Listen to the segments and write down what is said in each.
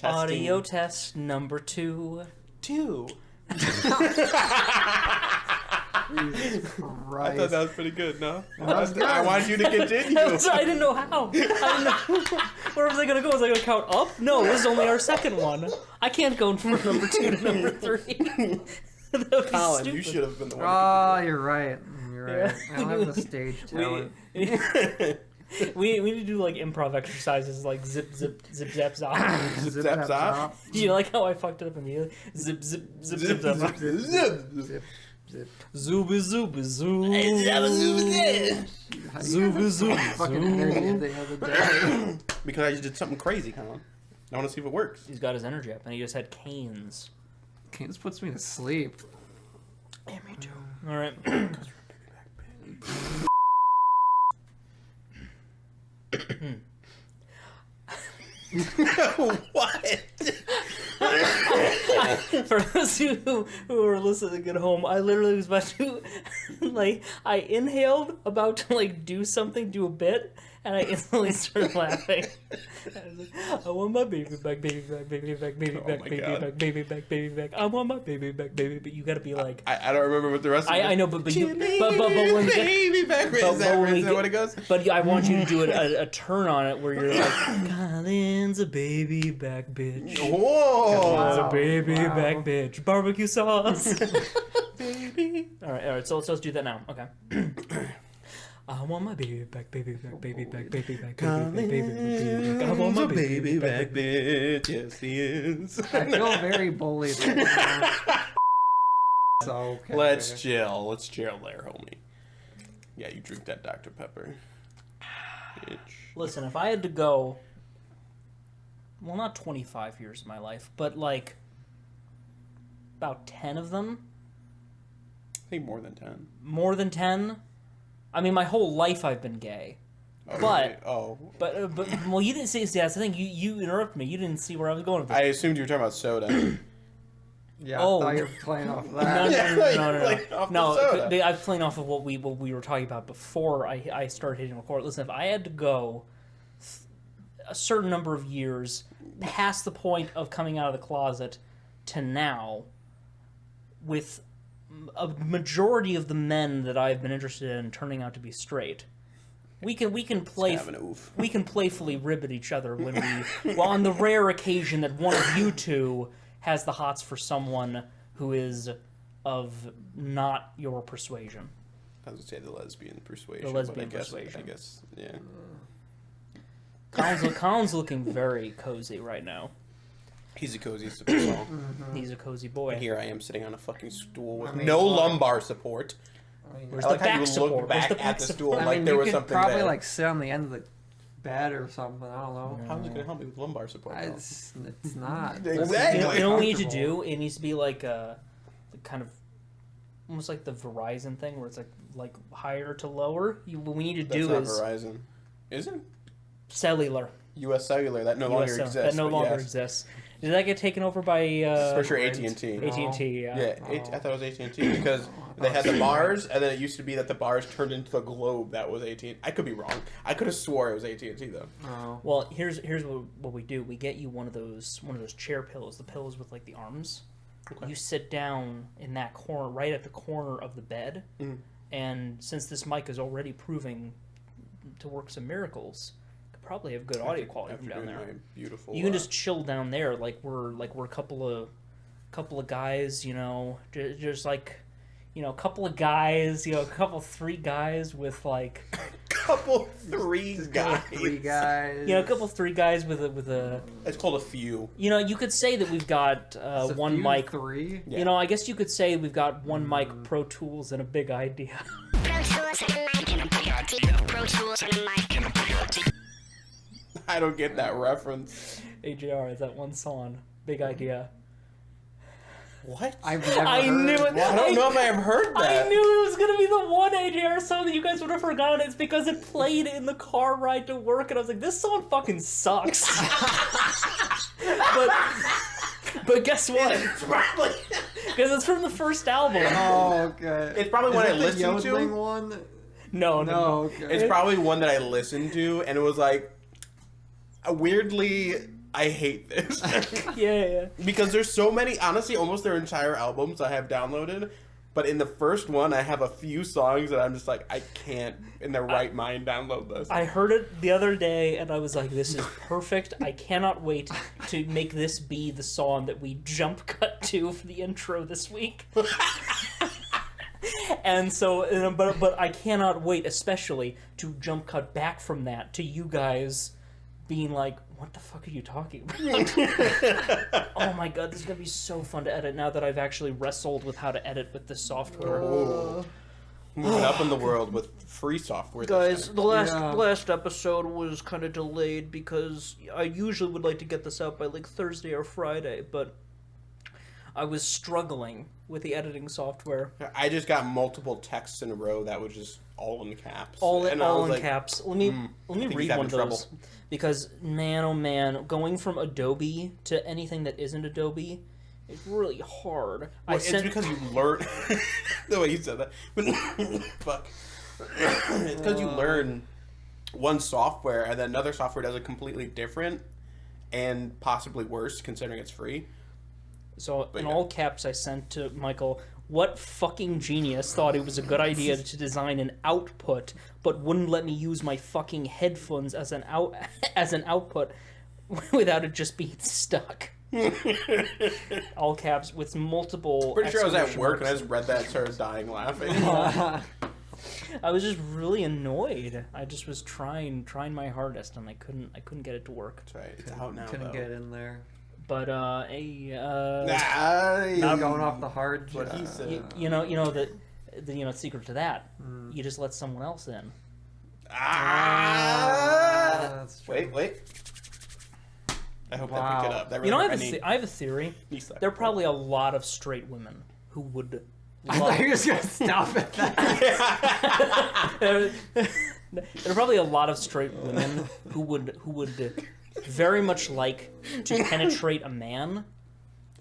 Audio test number 2. Jesus Christ. I thought that was pretty good, no? That was good. I wanted you to continue. I didn't know how. I didn't know. Where was I going to go? Was I going to count up? No, this is only our second one. I can't go from number 2 to number 3. Colin, you should have been the one. Oh, you're right. You're right. Yeah. I don't have the stage talent. We need to do like improv exercises like zip zap zap. Zip, zap, zap. Do you like how I fucked it up immediately? Zip zip zip zip zap. Zip. Zooby zooby zoo. Zooby zooby Fucking zoo. idiot the other day. Because I just did something crazy, Colin. I want to see if it works. He's got his energy up, and he just had canes. Canes puts me to sleep. Yeah, me too. All right. What? For those of you who are listening at home, I literally was about to, like, I inhaled, about to, like, do a bit, and I instantly started laughing. I was like, I want my baby back, baby back, baby back, baby back, baby back, baby back, baby back. I want my baby back, baby. But you gotta be like, I don't remember what the rest of it is. I know, but you, but when you baby back, is that what it goes? But I want you to do a turn on it where you're like, Colin's a baby back bitch. Whoa! Colin's a baby back bitch. Barbecue sauce. Baby. All right. So let's do that now. Okay. I want my baby back, baby back, baby back, baby back, baby back. I want my baby back, bitch. Yes, he is. I feel very bullied right now. So, okay. Let's chill. Let's chill there, homie. Yeah, you drink that Dr. Pepper. Bitch. Listen, if I had to go, well, not 25 years of my life, but like about 10 of them. I think more than 10. More than 10? I mean, my whole life I've been gay. Oh, But, really? but well, you didn't see, that's the thing, you interrupted me, you didn't see where I was going with this. I assumed you were talking about soda. Yeah, Oh. I thought you were playing off No, that. no. I was playing off of what we were talking about before I started hitting record. Listen, if I had to go a certain number of years past the point of coming out of the closet to now, with a majority of the men that I've been interested in turning out to be straight, we can playfully rib at each other when well, on the rare occasion that one of you two has the hots for someone who is of not your persuasion. I was going to say the lesbian persuasion. The lesbian but persuasion. I guess, yeah. Colin's looking very cozy right now. He's a cozy support. He's a cozy boy. And here I am sitting on a fucking stool with no lumbar support. Where's I the like how back you support? look Where's back the back at the support? stool I like mean, there you was could something probably there. like sit on the end of the bed or something. I don't know. How's it going to help me with lumbar support? though? It's not. Exactly. You know what we need to do? It needs to be like a kind of almost like the Verizon thing where it's like higher to lower. What we need to do That's is not Verizon. Is it? cellular. U.S. Cellular. That no longer exists. That no but longer yes. exists. Did that get taken over by For sure, AT&T. AT&T? Yeah. Yeah, I thought it was AT&T because they had the bars, and then it used to be that the bars turned into a globe that was AT&T. I could be wrong. I could have swore it was AT&T though. Oh. Well, here's what we do. We get you one of those chair pillows, the pillows with like the arms. Okay. You sit down in that corner, right at the corner of the bed, and since this mic is already proving to work some miracles, could probably have good audio quality from down there. Beautiful. You can just chill down there, like we're a couple of guys, you know, just like, you know, a couple of guys, you know, three guys with like three guys. Three guys. You know, three guys with a. It's called a few. You know, you could say that we've got one mic. Three. Yeah. You know, I guess you could say we've got one mic, Pro Tools, and a big idea. I don't get that reference. AJR is that one song, Big Idea. What? I've never I heard. knew it. I don't know if I have heard that. I knew it was gonna be the one AJR song that you guys would have forgotten. It's because it played in the car ride to work, and I was like, "This song fucking sucks." but guess what? It's probably, Because it's from the first album. Oh, okay. it's probably one I Is it the listened yodeling to. one? No. Okay. It's probably one that I listened to, and it was like weirdly. I hate this. Yeah. Because there's so many, honestly, almost their entire albums I have downloaded. But in the first one, I have a few songs that I'm just like, I can't, in the right mind, download this. I heard it the other day, and I was like, this is perfect. I cannot wait to make this be the song that we jump cut to for the intro this week. And so, but I cannot wait, especially, to jump cut back from that to you guys being like, what the fuck are you talking about? Oh my god, this is going to be so fun to edit now that I've actually wrestled with how to edit with this software. Moving up in the world with free software. Guys, the last episode was kind of delayed because I usually would like to get this out by like Thursday or Friday, but I was struggling with the editing software. I just got multiple texts in a row that was just all in caps. All in like, caps. Let me read one of those. Because, man, oh man, going from Adobe to anything that isn't Adobe is really hard. Well, it's because you learn... the way you said that. Fuck. It's because you learn one software and then another software does it completely different and possibly worse considering it's free. So, in all caps, I sent to Michael, what fucking genius thought it was a good idea to design an output, but wouldn't let me use my fucking headphones as an output without it just being stuck? All caps with multiple. Pretty sure I was at work marks. and I just read that and started dying laughing. I was just really annoyed. I just was trying my hardest, and I couldn't get it to work. That's right. It's out now. Couldn't though. get in there. But Not going off the hard. What he said. you know the secret to that. You just let someone else in. That's true. Wait. I hope Wow. that picked it up. That You know, really I have a theory. There are probably a lot of straight women who would. I thought you were just gonna stop at that. There are probably a lot of straight women who would very much like to penetrate a man.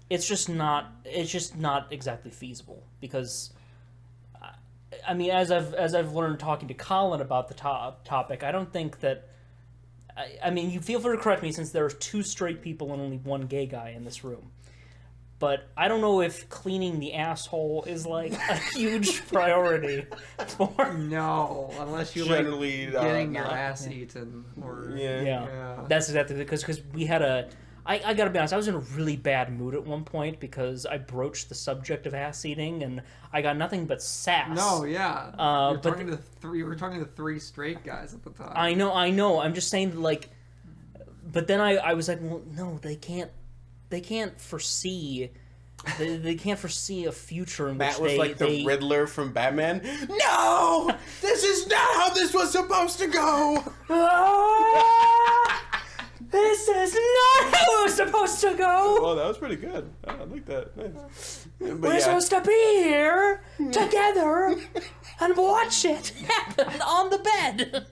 It's just not exactly feasible because I mean, as I've learned talking to Colin about the topic, I don't think that. I mean, you feel free to correct me since there are 2 straight people and only 1 gay guy in this room. But I don't know if cleaning the asshole is like a huge priority for. No, unless you Generally, like getting your not. ass eaten or Yeah. That's exactly because we had a. I gotta be honest, I was in a really bad mood at one point because I broached the subject of ass eating and I got nothing but sass. No, yeah. You were talking to 3 straight guys at the time. I know. I'm just saying, like, but then I was like, well, no, they can't foresee. They can't foresee a future in which Matt was like the Riddler from Batman. No! This is not how this was supposed to go! This is not how it was supposed to go! Oh, that was pretty good. I like that. Nice. We're supposed to be here together and watch it happen on the bed.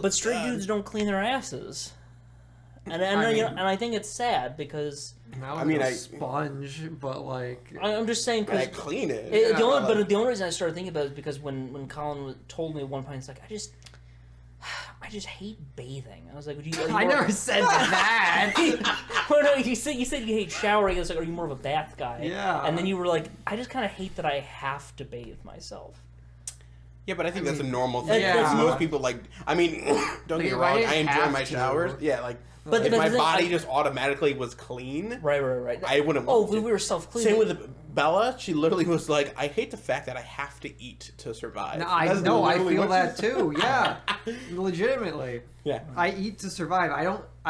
But straight dudes don't clean their asses, and I think it's sad because a sponge, but like I'm just saying I because clean it. the only reason I started thinking about it is because when Colin told me at one point, it's like I just hate bathing. I was like, I never said that. Well, no, you said you hate showering. I was like, are you more of a bath guy? Yeah. And then you were like, I just kind of hate that I have to bathe myself. Yeah, but I think that's a normal thing. Yeah. Because most people like. I mean, don't get me wrong. I enjoy my showers. Yeah, like. But if my body just automatically was clean, right. I wouldn't. Oh, Want to. we were self-cleaning. Same with Bella. She literally was like, "I hate the fact that I have to eat to survive." No, I feel that too. Yeah, legitimately. Yeah, I eat to survive. I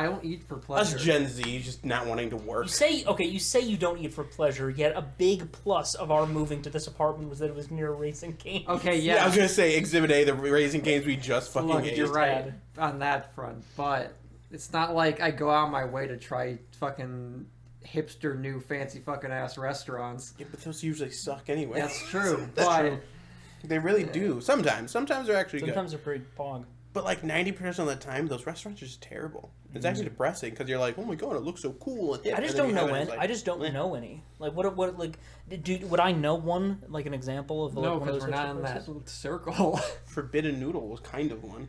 don't eat for pleasure. us Gen Z just not wanting to work. You say you don't eat for pleasure, yet a big plus of our moving to this apartment was that it was near Raising Cane's. Okay, Yeah, I was gonna say Exhibit A, the Raising Cane's we just fucking Look, ate. you're right on that front, but it's not like I go out of my way to try fucking hipster new fancy fucking ass restaurants. Yeah, but those usually suck anyway. That's true. That's but true. They really do. Sometimes they're actually Sometimes good. they're pretty pog. But like 90% of the time, those restaurants are just terrible. It's actually depressing because you're like, oh my god, it looks so cool. I just don't know any. I just don't know any. Like what like would I know one, like an example of like, No, one of because those we're not in places? that circle. Forbidden Noodle was kind of one.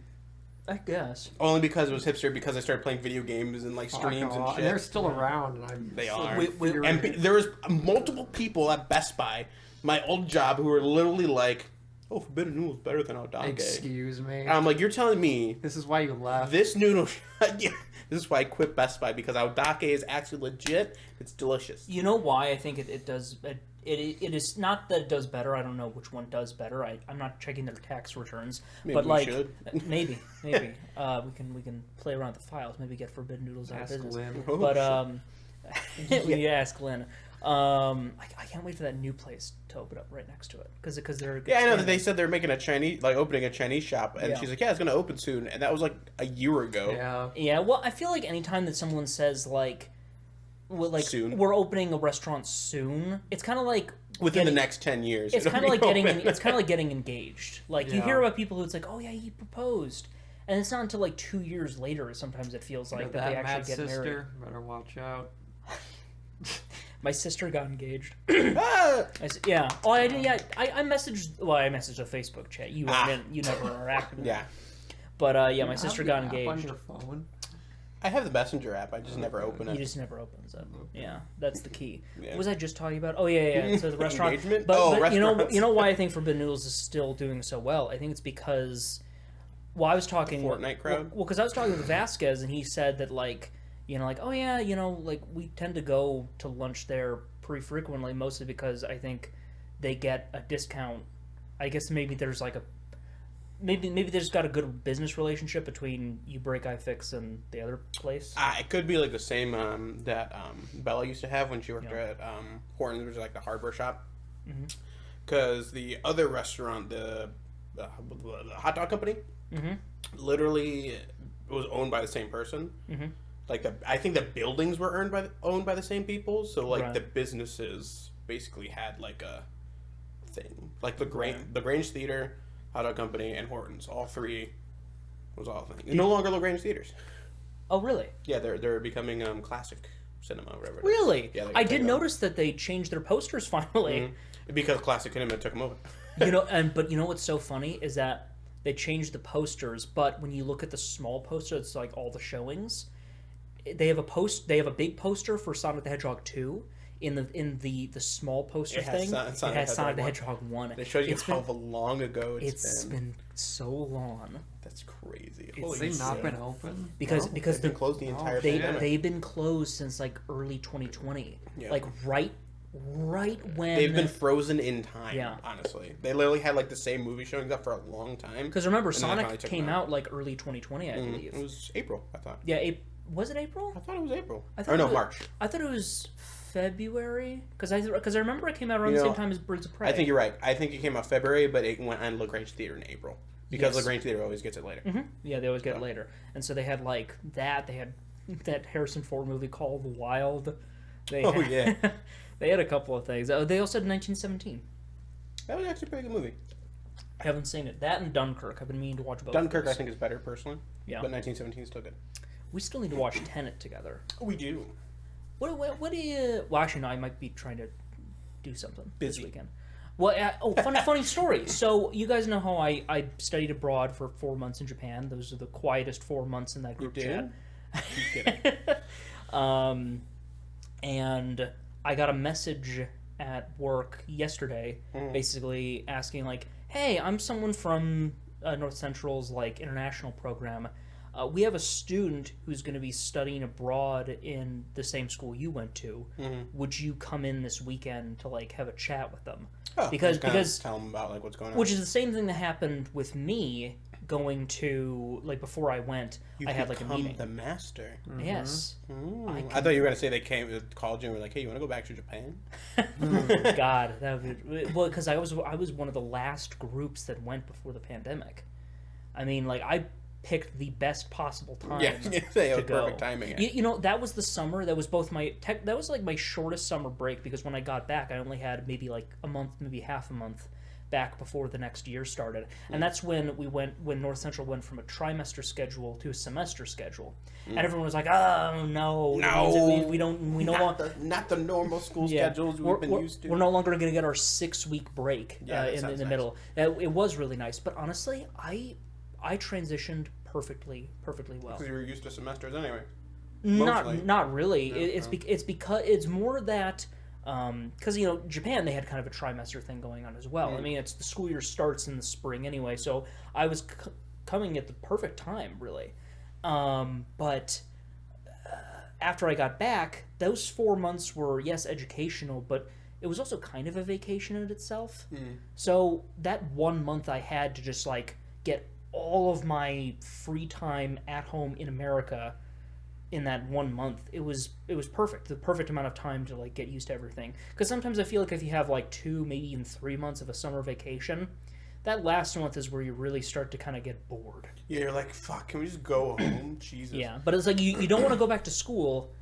I guess. Only because it was hipster, because I started playing video games and like streams and shit. And they're still around. And They are. And There was multiple people at Best Buy, my old job, who were literally like, oh, Forbidden Noodle is better than Odake. excuse me. And I'm like, you're telling me This is why you left. this noodle... yeah, this is why I quit Best Buy, because Odake is actually legit. It's delicious. You know why I think it does... It is not that it does better. I don't know which one does better. I'm not checking their tax returns, Maybe but we like should. maybe we can play around with the files. Maybe get Forbidden Noodles out of Ask business. Lynn. Oh, But we ask Lynn. I can't wait for that new place to open up right next to it because they're Yeah, I know that expanding. they said they're making opening a Chinese shop, and Yeah. she's like, yeah, it's going to open soon, and that was like a year ago. Yeah. Yeah, well, I feel like anytime that someone says like Soon. we're opening a restaurant soon, it's kind of like Within the next 10 years. It's it'll kind of be like getting open. it's kind of like getting engaged. Like you Yeah. hear about people who it's like, oh yeah, he proposed, and it's not until like 2 years later. Sometimes it feels like that they that actually mad get married. sister, better watch out. My sister got engaged. Ah! Yeah. Oh, I did. Yeah, I messaged. Well, I messaged a Facebook chat. You didn't. You never interacted with Yeah. it. But yeah, my You sister have got the app engaged. on your phone. I have the Messenger app. I just never open He it. just never opens it. Yeah, that's the key. Yeah. What was I just talking about? Oh yeah. So the restaurant. Engagement? But, Oh, but restaurants. you know why I think Forbidden Noodles is still doing so well? I think it's because, well, I was talking Fortnite crowd? Well, because I was talking with Vasquez, and he said that like oh yeah, like we tend to go to lunch there pretty frequently, mostly because I think they get a discount. I guess maybe there's like a maybe they just got a good business relationship between You Break I Fix and the other place. It could be like the same that Bella used to have when she worked Yeah. at Horton's, which is like the hardware shop. Mm-hmm. Because the other restaurant, the hot dog company, literally was owned by the same person. Mm-hmm. Like I think the buildings were owned by the same people. So like Right. the businesses basically had like a thing, like the Grange Theater, Hot Dog Company, and Hortons. All three was all a thing. No longer LaGrange Theaters. Oh really? Yeah, they're becoming classic cinema, or whatever. it is. Really? Yeah, I did notice that they changed their posters finally. Because classic cinema took them over. But you know what's so funny is that they changed the posters, but when you look at the small poster, it's like all the showings. They have a big poster for Sonic the Hedgehog 2. In the small poster It has thing, Sonic it has Sonic the 1. Hedgehog 1. They showed you It's how been- long ago It's been so long That's crazy. Has Holy they shit. not been open? because No? because They've been the closed the entire they pandemic. they've been closed since like early 2020, Yeah. like right when They've been frozen in time. Yeah. Honestly, they literally had like the same movie showing up for a long time. because remember And then they finally Sonic took came them out like early 2020, I believe. It was April, I thought. Yeah, was it April? I thought it was April. I thought Or no, it was- March. I thought it was February because I remember it came out around You the know, same time as Birds of Prey. I think you're right. I think it came out February, but it went on LaGrange Theater in April. Because Yes. LaGrange Theater always gets it later. Yeah, they always get it later, and so they had like that. They had that Harrison Ford movie called The Wild. They Oh, had, yeah. they had a couple of things. Oh, they also had 1917. That was actually a pretty good movie. I haven't seen it. That and Dunkirk. I've been meaning to watch both. Dunkirk, of those. I think, is better personally. Yeah. But 1917 is still good. We still need to watch Tenet together. We do. What do you? Well, actually, no. I might be trying to do something Busy. this weekend. Well, funny story. So you guys know how I studied abroad for 4 months in Japan. Those are the quietest 4 months in that group did? chat. You kidding? And I got a message at work yesterday, basically asking like, "Hey, I'm someone from North Central's like international program. We have a student who's going to be studying abroad in the same school you went to. Would you come in this weekend to like have a chat with them?" Oh, because tell them about like what's going on. which is the same thing that happened with me going to like before I went. I had like a become meeting. the master. Yes. I thought you were gonna say they called you and were like, "Hey, you want to go back to Japan?" God, that would be, well, because I was one of the last groups that went before the pandemic. I mean, like I picked the best possible time. Yeah, it to was go. perfect timing. You know, that was the summer. That was both that was like my shortest summer break because when I got back, I only had maybe like a month, maybe half a month back before the next year started. And that's when North Central went from a trimester schedule to a semester schedule. And everyone was like, oh, no. We don't want not the normal school schedules we've been used to. We're no longer going to get our 6-week break in the middle. It was really nice. But honestly, I transitioned perfectly well. Because you were used to semesters anyway. Not really. No, It's because it's more that because Japan, they had kind of a trimester thing going on as well. I mean, it's the school year starts in the spring anyway, so I was coming at the perfect time, really. But after I got back, those 4 months were, yes, educational, but it was also kind of a vacation in itself. So that 1 month I had to just like get all of my free time at home in America in that 1 month. It was perfect, the perfect amount of time to like get used to everything. Because sometimes I feel like if you have like 2, maybe even 3 months of a summer vacation, that last month is where you really start to kind of get bored. Yeah, you're like, fuck, can we just go home? Jesus. Yeah, but it's like you don't want to go back to school,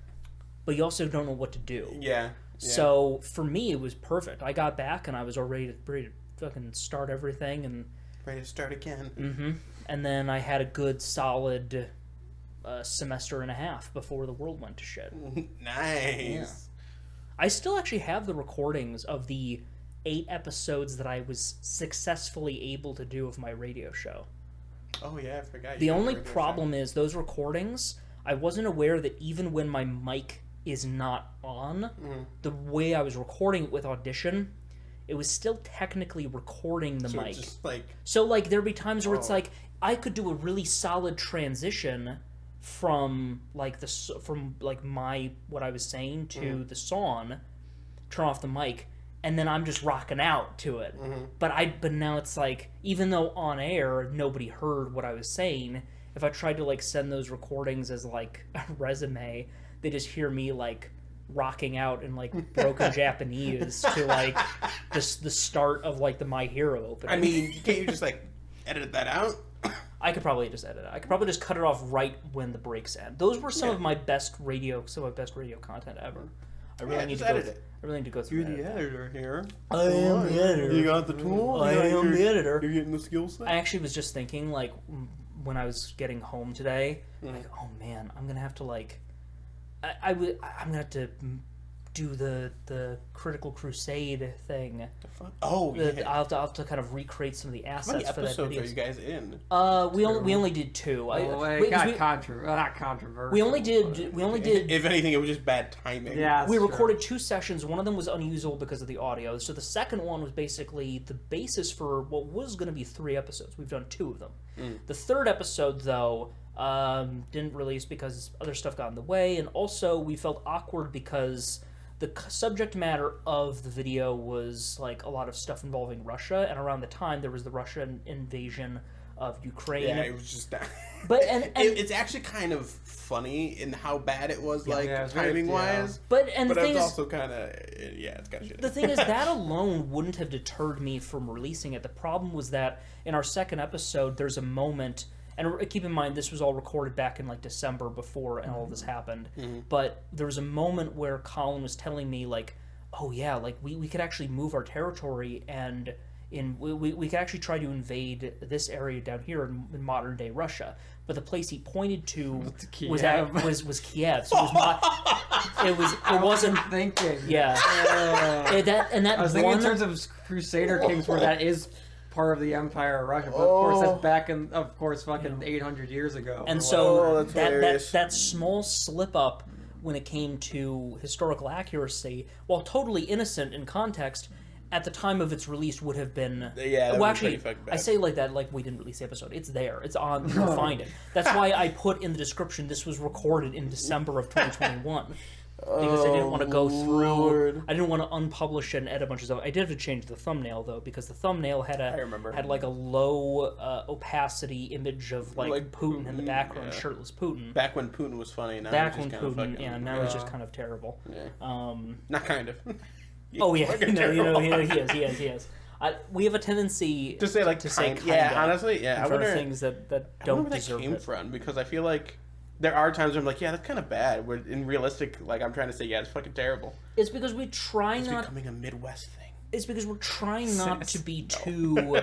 but you also don't know what to do. Yeah. So for me, it was perfect. I got back and I was already ready to fucking start everything and ready to start again. And then I had a good solid semester and a half before the world went to shit. Nice. Yeah. I still actually have the recordings of the 8 episodes that I was successfully able to do of my radio show. Oh yeah, I forgot. The only problem is those recordings, I wasn't aware that even when my mic is not on, the way I was recording it with Audition, it was still technically recording the mic. Just like... So like there'd be times where it's like I could do a really solid transition from like my what I was saying to the song, turn off the mic, and then I'm just rocking out to it. But now it's like, even though on air nobody heard what I was saying, if I tried to like send those recordings as like a resume, they just hear me like rocking out in like broken Japanese to like the start of like the My Hero opening. I mean, can't you just like edit that out? I could probably just edit it. I could probably just cut it off right when the breaks end. Those were some of my best radio content ever. I really need to edit it. I really need to go through. You're the editor here. I am the editor. You got the tool. I am the editor. You're getting the skill set. I actually was just thinking, like, when I was getting home today, like, oh man, I'm gonna have to like, I'm gonna have to do the Critical Crusade thing. Oh, yeah. I'll have to kind of recreate some of the assets for that video. How many episodes are you guys in? We only did 2. It got not controversial. We only did. If anything, it was just bad timing. Yeah, we recorded 2 sessions. One of them was unusable because of the audio. So the second one was basically the basis for what was going to be 3 episodes. We've done 2 of them. The third episode, though, didn't release because other stuff got in the way, and also we felt awkward because the subject matter of the video was like a lot of stuff involving Russia, and around the time there was the Russian invasion of Ukraine. Yeah, it was just that. But it's actually kind of funny in how bad it was, timing wise. But the thing it's is, also kind of it's kind of shitty. The thing is, that alone wouldn't have deterred me from releasing it. The problem was that in our second episode, there's a moment. And keep in mind, this was all recorded back in like December before and all this happened. But there was a moment where Colin was telling me like, oh yeah, like we could actually move our territory and we could actually try to invade this area down here in modern day Russia. But the place he pointed to was Kiev. So it wasn't thinking. Yeah. I was thinking in terms of Crusader Kings, where that is part of the Empire of Russia, but of course that's back in, of course, fucking 800 years ago. And so that small slip up when it came to historical accuracy, while totally innocent in context, at the time of its release would have been... Yeah, well, actually, I say like that like we didn't release the episode. It's there. It's on. You can find it. That's why I put in the description this was recorded in December of 2021. Because I didn't want to go through. Lord. I didn't want to unpublish and edit a bunch of stuff. I did have to change the thumbnail though, because the thumbnail had like a low opacity image of like Putin in the background, shirtless Putin. Back when Putin was funny. Now back he's when just Putin, now he's just kind of terrible. Yeah. Not kind of. Oh yeah, he is. We have a tendency to say like to say kind. Yeah, honestly, yeah. I wonder things that don't deserve it. Where that came from, because I feel like there are times where I'm like, yeah, that's kind of bad. Where in realistic, like I'm trying to say, yeah, it's fucking terrible. It's because we try it's not. It's becoming a Midwest thing. It's because we're trying not to be too.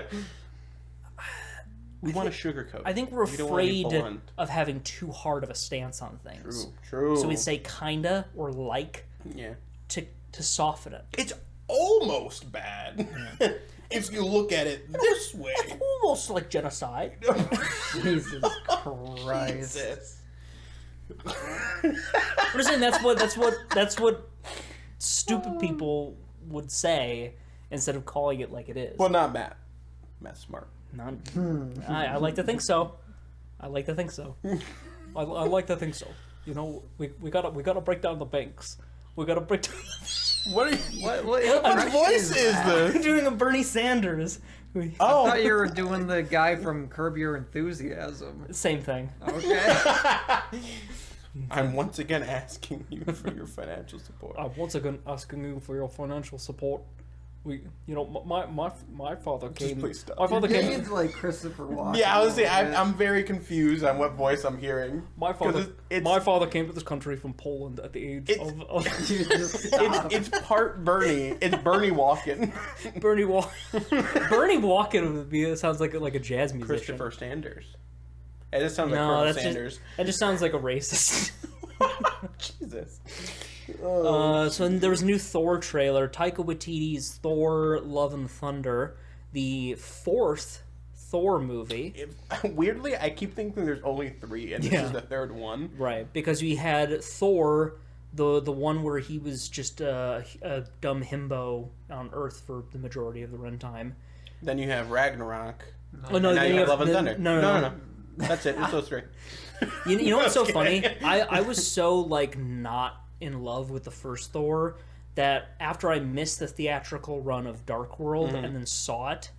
We want to sugarcoat. I think we're We don't wanna be afraid blunt. of having too hard of a stance on things. True. So we say kinda or like Yeah. to soften it. It's almost bad if you look at it this way. Almost like genocide. Jesus Christ. Jesus. I'm just saying that's what stupid people would say instead of calling it like it is. Well, not Matt. Matt's smart. Not, I like to think so. I like to think so. I like to think so. You know, we gotta break down the banks. We gotta break down. What are you? What What voice is I'm this? doing a Bernie Sanders. I Oh, thought you were doing the guy from Curb Your Enthusiasm. Same thing. Okay. I'm once again asking you for your financial support. I'm once again asking you for your financial support. My father came. please stop. My father You're came. getting into, like Christopher Walken. Yeah, I was saying a little I'm very confused on what voice I'm hearing. My 'Cause father. it's- My father came to this country from Poland at the age It's- of bit. Just stop. It's part Bernie. It's Bernie Walken. Bernie Walken. Bernie Walken would be. It sounds like a jazz musician. Christopher Sanders. It just sounds like No, Colonel that's Sanders. just. That just sounds like a racist. Jesus. So there was a new Thor trailer. Taika Waititi's Thor: Love and Thunder, the fourth Thor movie. Weirdly, I keep thinking there's only 3, and this Yeah. is the 3rd one. Right, because we had Thor, the one where he was just a dumb himbo on Earth for the majority of the runtime. Then you have Ragnarok. Oh no, And now then you have Love and the- Thunder. No. That's it. It's those 3. You know what's so Okay. funny? I was so not in love with the first Thor that after I missed the theatrical run of Dark World and then saw it,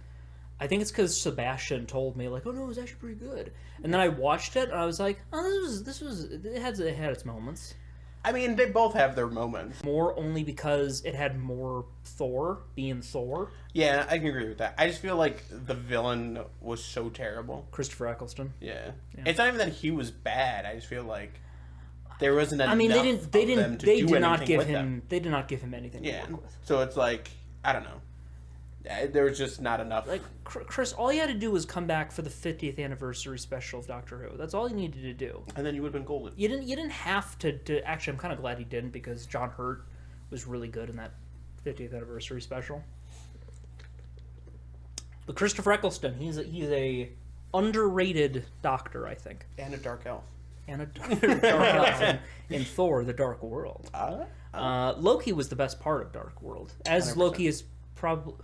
I think it's because Sebastian told me oh no, it was actually pretty good, and then I watched it and I was like, oh, this was it had its moments. I mean, they both have their moments. More only because it had more Thor being Thor. Yeah, I can agree with that. I just feel like the villain was so terrible. Christopher Eccleston. Yeah. It's not even that he was bad. I just feel like there wasn't enough I mean, they did not give with him them. they did not give him anything Yeah. to work with. So it's like, I don't know. There was just not enough. Like Chris, all you had to do was come back for the 50th anniversary special of Doctor Who. That's all you needed to do. And then you would have been golden. You didn't have to actually. I'm kind of glad he didn't because John Hurt was really good in that 50th anniversary special. But Christopher Eccleston, he's a underrated Doctor, I think, And a dark elf. and a dark elf in Thor: The Dark World. Loki was the best part of Dark World, as 100%. Loki is probably.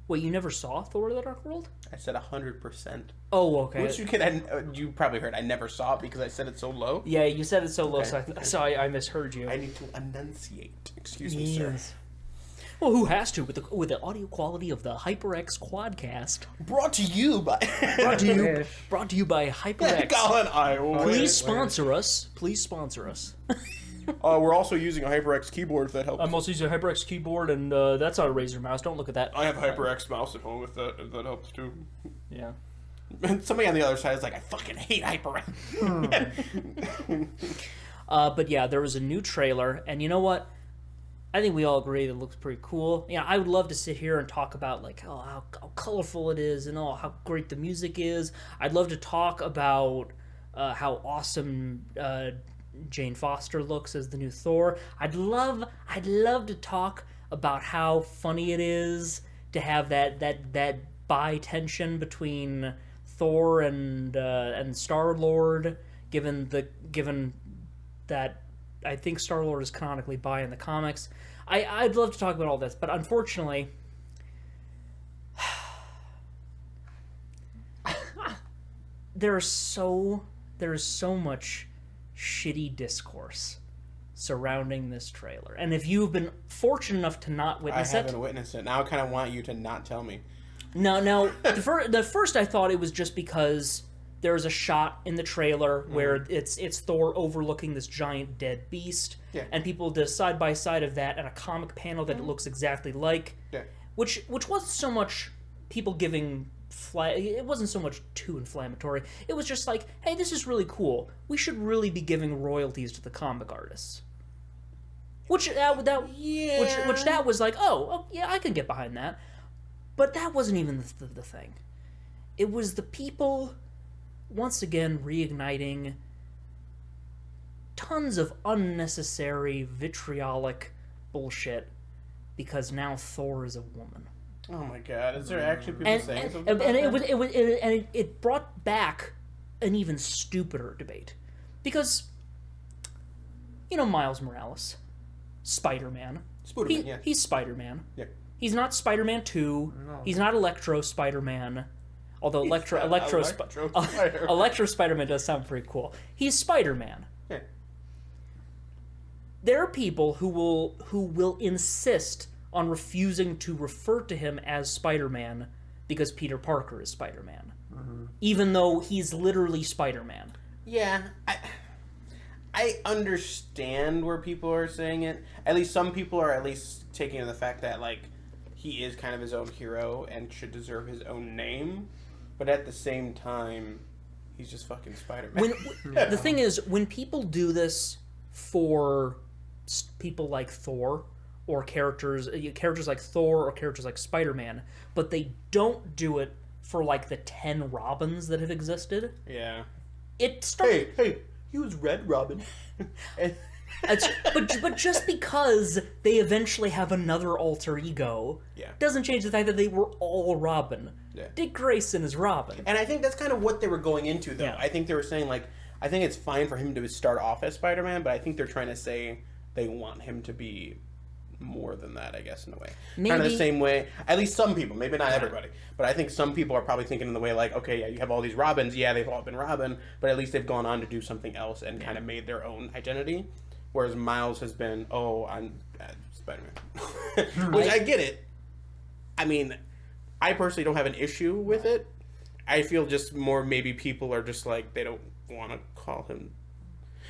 Wait, you never saw Thor: The Dark World? I said 100%. Oh, okay. Which you probably heard. I never saw it because I said it so low. Yeah, you said it so low, Okay. so I misheard you. I need to enunciate. Excuse me, sir. Yes. Well, who has to with the audio quality of the HyperX Quadcast? Brought to you by Brought to you by HyperX. Colin Iowa. Please sponsor us. Please sponsor us. We're also using a HyperX keyboard if that helps. I'm also using a HyperX keyboard, and that's not a Razer mouse. Don't look at that. I have a HyperX mouse at home if that helps too. Yeah. And somebody on the other side is like, I fucking hate HyperX. But yeah, there was a new trailer, and you know what? I think we all agree that it looks pretty cool. Yeah, I would love to sit here and talk about how colorful it is and how great the music is. I'd love to talk about how awesome Jane Foster looks as the new Thor. I'd love to talk about how funny it is to have that bi tension between Thor and Star-Lord, given that I think Star-Lord is canonically bi in the comics. I'd love to talk about all this, but unfortunately, there is so much shitty discourse surrounding this trailer. And if you've been fortunate enough to not I witness it, haven't witnessed it. Now I kind of want you to not tell me. no, the first I thought it was just because there was a shot in the trailer where it's Thor overlooking this giant dead beast, and people did a side by side of that and a comic panel that it looks exactly like, which wasn't so much people giving. It wasn't so much too inflammatory. It was just like, hey, this is really cool. We should really be giving royalties to the comic artists. Which that was like, oh yeah, I can get behind that. But that wasn't even the thing. It was the people, once again, reigniting tons of unnecessary, vitriolic bullshit because now Thor is a woman. Oh my god, is there actually people saying something about that? It brought back an even stupider debate. Because, Miles Morales, Spider-Man. He's Spider-Man. Yeah. He's not Spider-Man 2. No. He's not Electro Spider-Man. Although Electro Spider-Man does sound pretty cool. He's Spider-Man. Yeah. There are people who will insist on refusing to refer to him as Spider-Man because Peter Parker is Spider-Man. Mm-hmm. Even though he's literally Spider-Man. Yeah, I understand where people are saying it. At least some people are at least taking the fact that, like, he is kind of his own hero and should deserve his own name. But at the same time, he's just fucking Spider-Man. The thing is, when people do this for people like Thor, or characters like Thor, or characters like Spider-Man, but they don't do it for, like, the 10 Robins that have existed. Yeah. It started... Hey, he was Red Robin. But just because they eventually have another alter ego doesn't change the fact that they were all Robin. Yeah. Dick Grayson is Robin. And I think that's kind of what they were going into, though. Yeah. I think they were saying, like, I think it's fine for him to start off as Spider-Man, but I think they're trying to say they want him to be more than that, I guess, in a way. Maybe. Kind of the same way, at least some people, maybe not everybody, but I think some people are probably thinking in the way like, okay, yeah, you have all these Robins, yeah, they've all been Robin, but at least they've gone on to do something else and kind of made their own identity, whereas Miles has been, I'm Spider-Man. Which I get it. I mean, I personally don't have an issue with it. I feel just more maybe people are just like, they don't want to call him.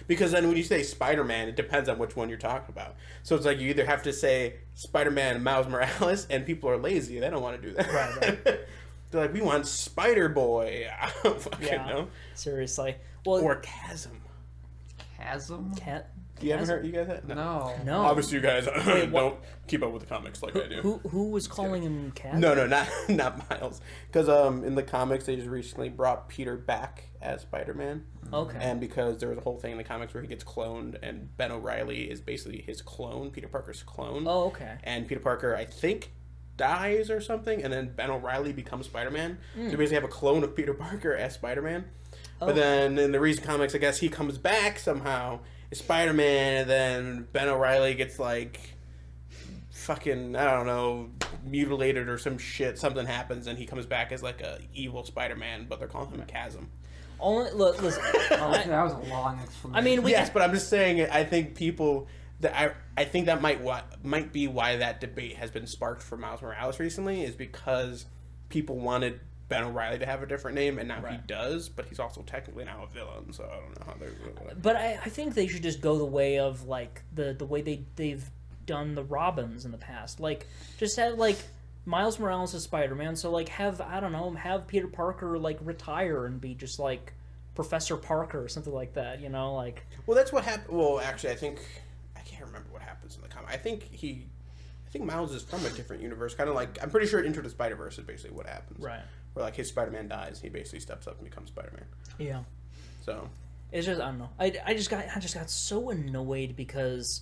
Because then when you say Spider-Man, it depends on which one you're talking about. So it's like you either have to say Spider-Man and Miles Morales, and people are lazy. They don't want to do that. Right. They're like, we want Spider-Boy. I don't fucking know. Seriously. Well, or Chasm. Chasm? You haven't heard? You guys had? No. Obviously, you guys don't keep up with the comics like I do. Who was calling him Chasm? No, not Miles. Because in the comics, they just recently brought Peter back as Spider-Man. Okay. And because there was a whole thing in the comics where he gets cloned, and Ben O'Reilly is basically his clone, Peter Parker's clone. Oh, okay. And Peter Parker, I think, dies or something, and then Ben O'Reilly becomes Spider-Man. So you basically have a clone of Peter Parker as Spider-Man. But then in the recent comics, I guess he comes back somehow as Spider-Man, and then Ben O'Reilly gets like fucking, I don't know, mutilated or some shit. Something happens, and he comes back as like a evil Spider-Man, but they're calling him Chasm. Listen. That was a long explanation. I mean, yes, but I'm just saying. I think people that I think that might be why that debate has been sparked for Miles Morales recently, is because people wanted Ben O'Reilly to have a different name, and now he does, but he's also technically now a villain, so I don't know how they're... But I think they should just go the way of, like, the way they've done the Robins in the past. Like, just have, like, Miles Morales is Spider-Man, so, like, have Peter Parker, like, retire and be just, like, Professor Parker or something like that, like... Well, that's what happened... Well, actually, I can't remember what happens in the comic. I think Miles is from a different universe, kind of like... I'm pretty sure Into the Spider-Verse is basically what happens. Right. Where, like, his Spider-Man dies, he basically steps up and becomes Spider-Man. Yeah. So... It's just, I don't know. I just got so annoyed because...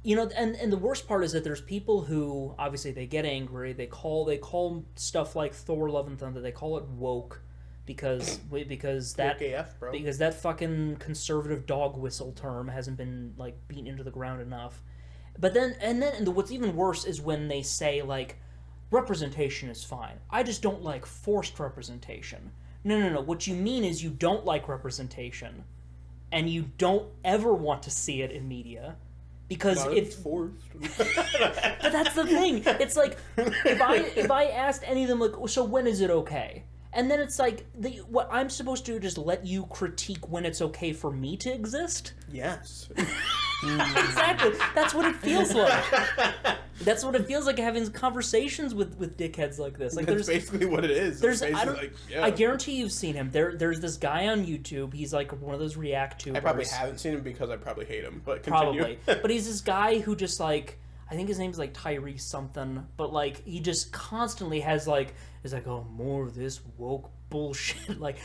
and the worst part is that there's people who, obviously, they get angry, they call stuff like Thor Love and Thunder, they call it woke, because that... AF, bro. Because that fucking conservative dog whistle term hasn't been, like, beaten into the ground enough. But then what's even worse is when they say, like, representation is fine. I just don't like forced representation. No. What you mean is you don't like representation, and you don't ever want to see it in media, because it's forced. But that's the thing. It's like if I asked any of them, like, so when is it okay? And then it's like, what I'm supposed to do, just let you critique when it's okay for me to exist? Yes. Exactly. That's what it feels like. That's what it feels like having conversations with dickheads like this. Like That's basically what it is. There's It's I don't. basically, yeah. I guarantee you've seen him. There's this guy on YouTube. He's like one of those react tubers. I probably haven't seen him because I probably hate him. But continue. Probably, but he's this guy who just like. I think his name's like Tyrese something, but like he just constantly has like is like, oh, more of this woke bullshit. like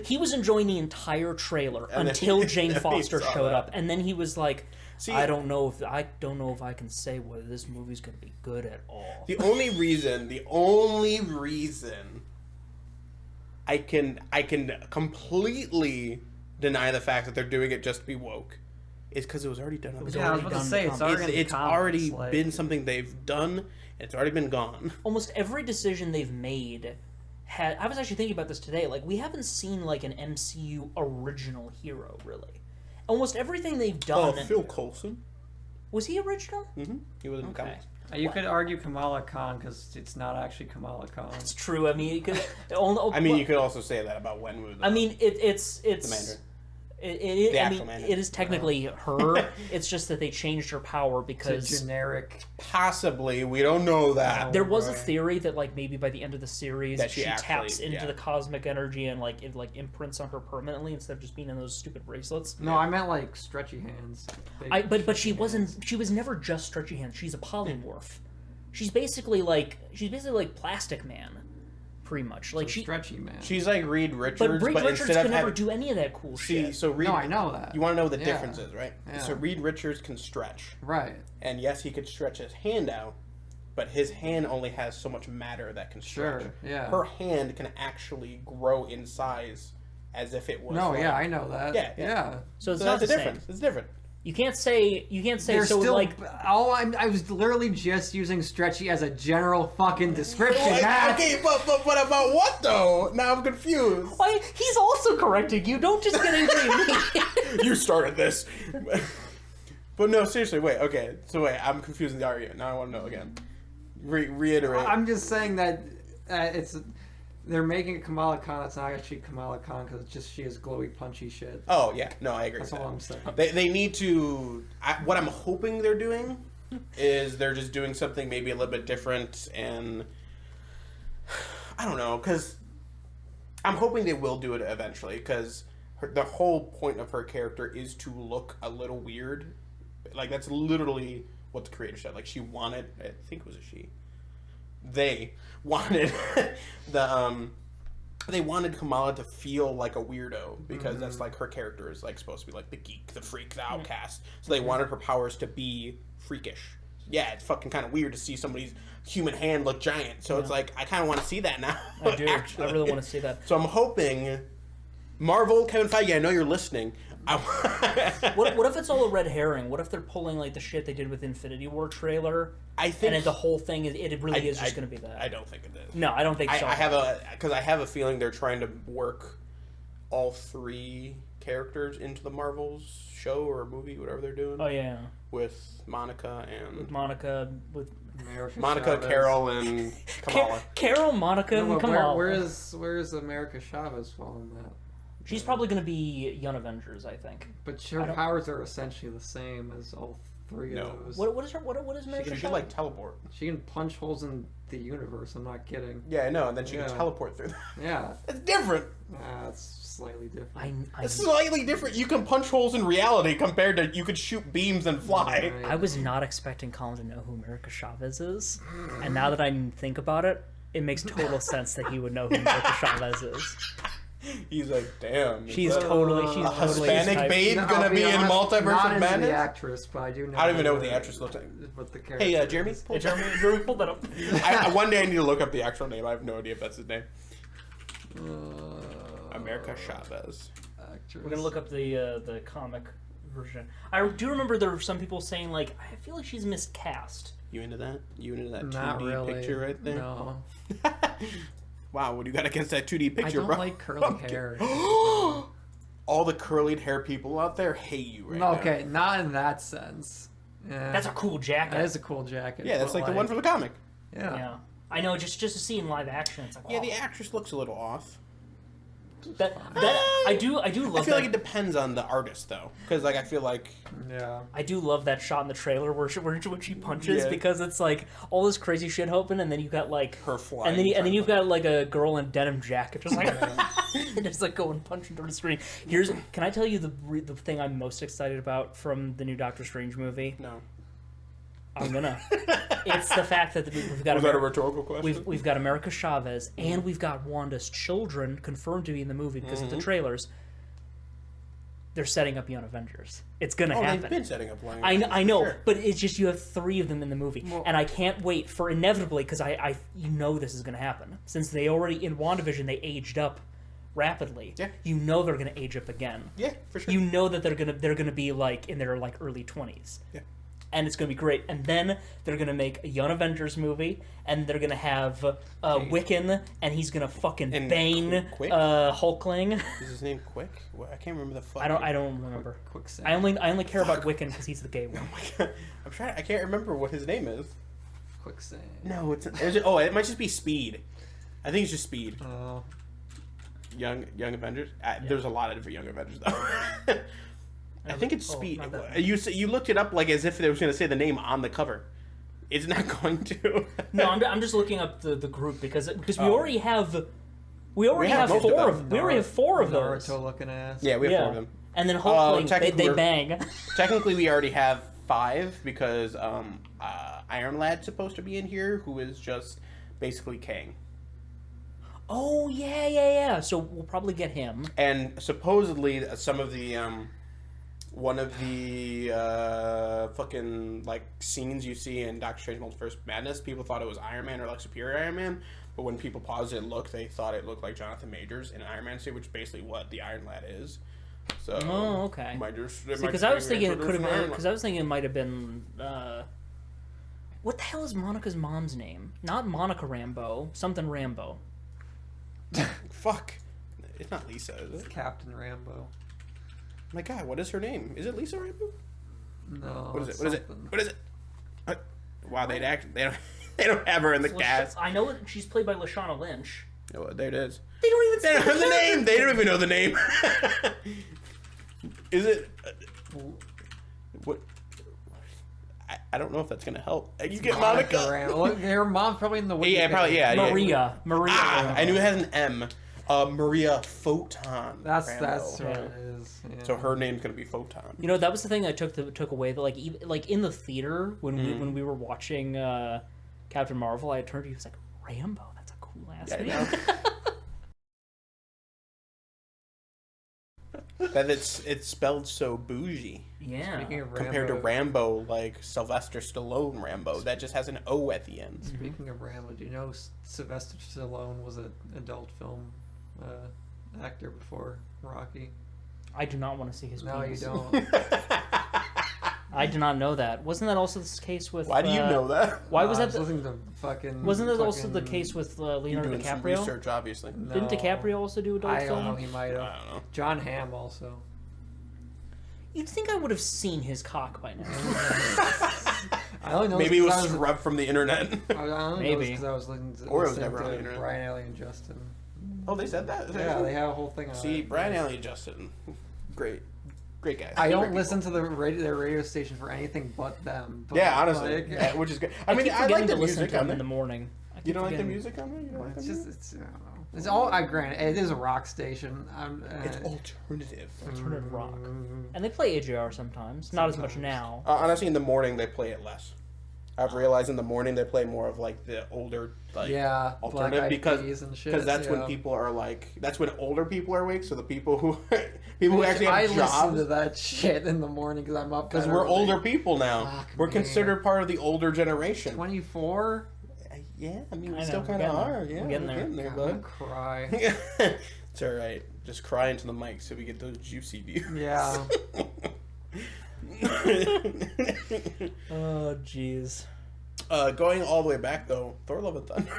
he was enjoying the entire trailer until Jane Foster showed up, and then he was like, I don't know if I can say whether this movie's gonna be good at all. The only reason I can completely deny the fact that they're doing it just to be woke is because it was already done. Yeah, I was about to say it's already been something they've done. It's already been gone. Almost every decision they've made had. I was actually thinking about this today. Like, we haven't seen like an MCU original hero really. Almost everything they've done. Oh, Phil Coulson. Was he original? Mm-hmm. He was in the comics. You could argue Kamala Khan because it's not actually Kamala Khan. It's true. I mean, you could. You could also say that about Wenwu. I mean, it's the Mandarin. The actual Mandarin. It is technically her. It's just that they changed her power because it's a generic. Possibly, we don't know that. There was a theory that like maybe by the end of the series that she actually, taps into the cosmic energy and like it like imprints on her permanently instead of just being in those stupid bracelets. No, I meant like stretchy hands. But she wasn't. She was never just stretchy hands. She's a polymorph. She's basically like Plastic Man. Pretty much, like stretchy man. She's like Reed Richards, but Reed Richards instead could of never do any of that cool shit. So Reed, no, I know that. You want to know what the difference is, right? Yeah. So Reed Richards can stretch, right? And yes, he could stretch his hand out, but his hand only has so much matter that can stretch. Sure, yeah. Her hand can actually grow in size, as if it was. No, yeah, I know that. Yeah. So it's not the difference. same. It's different. You can't say They're so still, like. I was literally just using stretchy as a general fucking description. Okay, but about what though? Now I'm confused. Why he's also correcting you? Don't just get angry at me. You started this. But no, seriously, wait. Okay, so wait, I'm confusing the argument. Now I want to know again. Reiterate. I'm just saying that they're making Kamala Khan. It's not actually Kamala Khan because it's just she has glowy, punchy shit. Oh yeah, no, I agree. That's with all that. I'm saying. They need to. What I'm hoping they're doing is they're just doing something maybe a little bit different, and I don't know, because I'm hoping they will do it eventually, because the whole point of her character is to look a little weird. Like, that's literally what the creator said. Like, she wanted, I think it was a she. They wanted they wanted Kamala to feel like a weirdo, because that's like her character is like supposed to be like the geek, the freak, the outcast. So they wanted her powers to be freakish. Yeah, it's fucking kind of weird to see somebody's human hand look giant. So it's like, I kind of want to see that now. I do. Actually. I really want to see that. So I'm hoping Marvel, Kevin Feige, I know you're listening. What if it's all a red herring? What if they're pulling like the shit they did with Infinity War trailer? I think, and the whole thing is it really is just going to be that. I don't think it is. No, I don't think so. I have a feeling they're trying to work all three characters into the Marvels show or movie, whatever they're doing. Oh yeah. With Monica, Carol, and Kamala. Carol, Monica, and Kamala. Where is America Chavez falling that? She's probably going to be Young Avengers, I think. But her powers are essentially the same as all three of those. What is America Chavez? She can like teleport. She can punch holes in the universe. I'm not kidding. Yeah, I know. And then she can teleport through them. Yeah. It's different. It's slightly different. It's slightly different. You can punch holes in reality compared to you could shoot beams and fly. I was not expecting Colin to know who America Chavez is, and now that I think about it, it makes total sense that he would know who America Chavez is. He's like, damn. She's totally Hispanic babe gonna be in Multiverse of Madness. The actress, but I do know. I don't even know what the actress looks like. What the character? Hey, Jeremy. Jeremy, pull that up. One day I need to look up the actual name. I have no idea if that's his name. America Chavez. Actress. We're gonna look up the comic version. I do remember there were some people saying like, I feel like she's miscast. You into that? You into that Not 2D really. picture right there? No. Wow, what do you got against that 2D picture, I don't bro? like curly hair. All the curly hair people out there hate you right now. Okay, not in that sense. Yeah. That's a cool jacket. That is a cool jacket. Yeah, that's like the one from the comic. Yeah. Yeah. I know, just to see in live action, it's like, Yeah, the actress looks a little off. That I do love. I feel that. like it depends on the artist though, because like I feel like I do love that shot in the trailer where she punches Yeah. because it's like all this crazy shit happening, and then you got like her flying. and then you've got like a girl in a denim jacket just like just like going punching through the screen. Can I tell you the thing I'm most excited about from the new Doctor Strange movie? No. I'm gonna. It's the fact that we've got Was that a rhetorical question? we've got America Chavez and we've got Wanda's children confirmed to be in the movie because of the trailers. They're setting up Young Avengers. It's gonna happen. They've been setting up Young I Avengers, know, sure. but it's just you have 3 of them in the movie, and I can't wait for inevitably because I you know this is gonna happen since they already in WandaVision they aged up rapidly. Yeah. You know they're gonna age up again. Yeah, for sure. You know that they're gonna be like in their like early 20s. Yeah. And it's going to be great. And then they're going to make a Young Avengers movie, and they're going to have Wiccan, and he's going to fucking And bane Quick? Hulkling. Is his name Quick? Well, I can't remember the fuck. I don't remember. Quicksand. I only care about Wiccan because he's the gay one. Oh my god, I'm trying. I can't remember what his name is. Quicksand. No, it might just be Speed. I think it's just Speed. Oh. Young Avengers. There's a lot of different Young Avengers though. I think it's Speed. not that one. You looked it up like as if they was going to say the name on the cover. It's not going to. No, I'm just looking up the group because we Oh. already have have most of 4 them. of we already have 4 of those. Naruto looking ass. Yeah, we have 4 of them. And then Hulkling, technically they we're- bang. Technically, we already have 5 because Iron Lad's supposed to be in here, who is just basically Kang. Oh yeah. So we'll probably get him. And supposedly, some of the one of the fucking like scenes you see in Doctor Strange Multiverse Madness, people thought it was Iron Man or like Superior Iron Man, but when people paused it and looked, they thought it looked like Jonathan Majors in an Iron Man suit, which is basically what the Iron Lad is. So, Oh, okay. Because I was thinking it could have been. Because I was thinking it might have been. What the hell is Monica's mom's name? Not Monica Rambeau. Something Rambo. Fuck. It's not Lisa, is it? Captain Rambo. My God, what is her name? Is it Lisa Rambo? No. What is it? it's What is it? something. What is it? Wow, they don't have her in the cast. I know she's played by Lashana Lynch. Oh, there it is. They don't even. They don't have the name. They don't even know the name. Is it? What? I don't know if that's gonna help. You get Monica. Well, her mom's probably in the Wikipedia. Yeah, probably. Yeah. Maria. Ah, I knew it has an M. Maria Photon. That's Rambeau. what it is. Yeah. So her name's gonna be Photon. You know, that was the thing that took away. That like in the theater when we were watching Captain Marvel, I turned to you. He was like, Rambo. That's a cool ass Yeah, I name. know. That it's spelled so bougie Yeah. Speaking of compared to Rambo, like Sylvester Stallone Rambo, that just has an O at the end. Speaking of Rambo, do you know Sylvester Stallone was an adult film actor before Rocky? I do not want to see his No, you penis. don't. I did not know that. Wasn't that also the case with? Why do you know that? Why was I that? listening to fucking. Wasn't that also the fucking- case with You're Leonardo doing some DiCaprio? research, obviously. No. Didn't DiCaprio also do adult I film? don't know. He might I have. don't know. John Hamm also. You'd think I would have seen his cock by now. I only know Maybe it this was 'cause scrubbed from the internet. I only know Maybe. because I was listening to, Or it was listening never on the to internet. Brian Alley and Justin. Oh, they said that? Yeah, they have a whole thing on See, it. Brian Alley and Justin. Great guys. I don't Great listen people. to their radio station for anything but them. But Yeah, honestly. like, Yeah, which is good. I mean, keep I forgetting like the to listen music to on him in there. the morning. You don't like the music on there? You don't like the it's music? just, I don't know. It's all, I grant it is a rock station. It's alternative. Alternative rock. And they play AJR sometimes. Not as much now. Honestly, in the morning, they play it less. I've realized in the morning they play more of like the older, like yeah, alternative Black Eyed because Peas and shit, that's when yeah. people are like that's when older people are awake. So the people who actually have I listen jobs to that shit in the morning because I'm up. because that we're early. older people now. Fuck, We're man. considered part of the older generation. 24. Yeah, I mean we I still know, kind we're of getting are. there. Yeah, We're getting we're there. getting there, I'm gonna bud. cry. It's all right. Just cry into the mic so we get those juicy views. Yeah. Oh, jeez. Going all the way back though, Thor: Love and Thunder.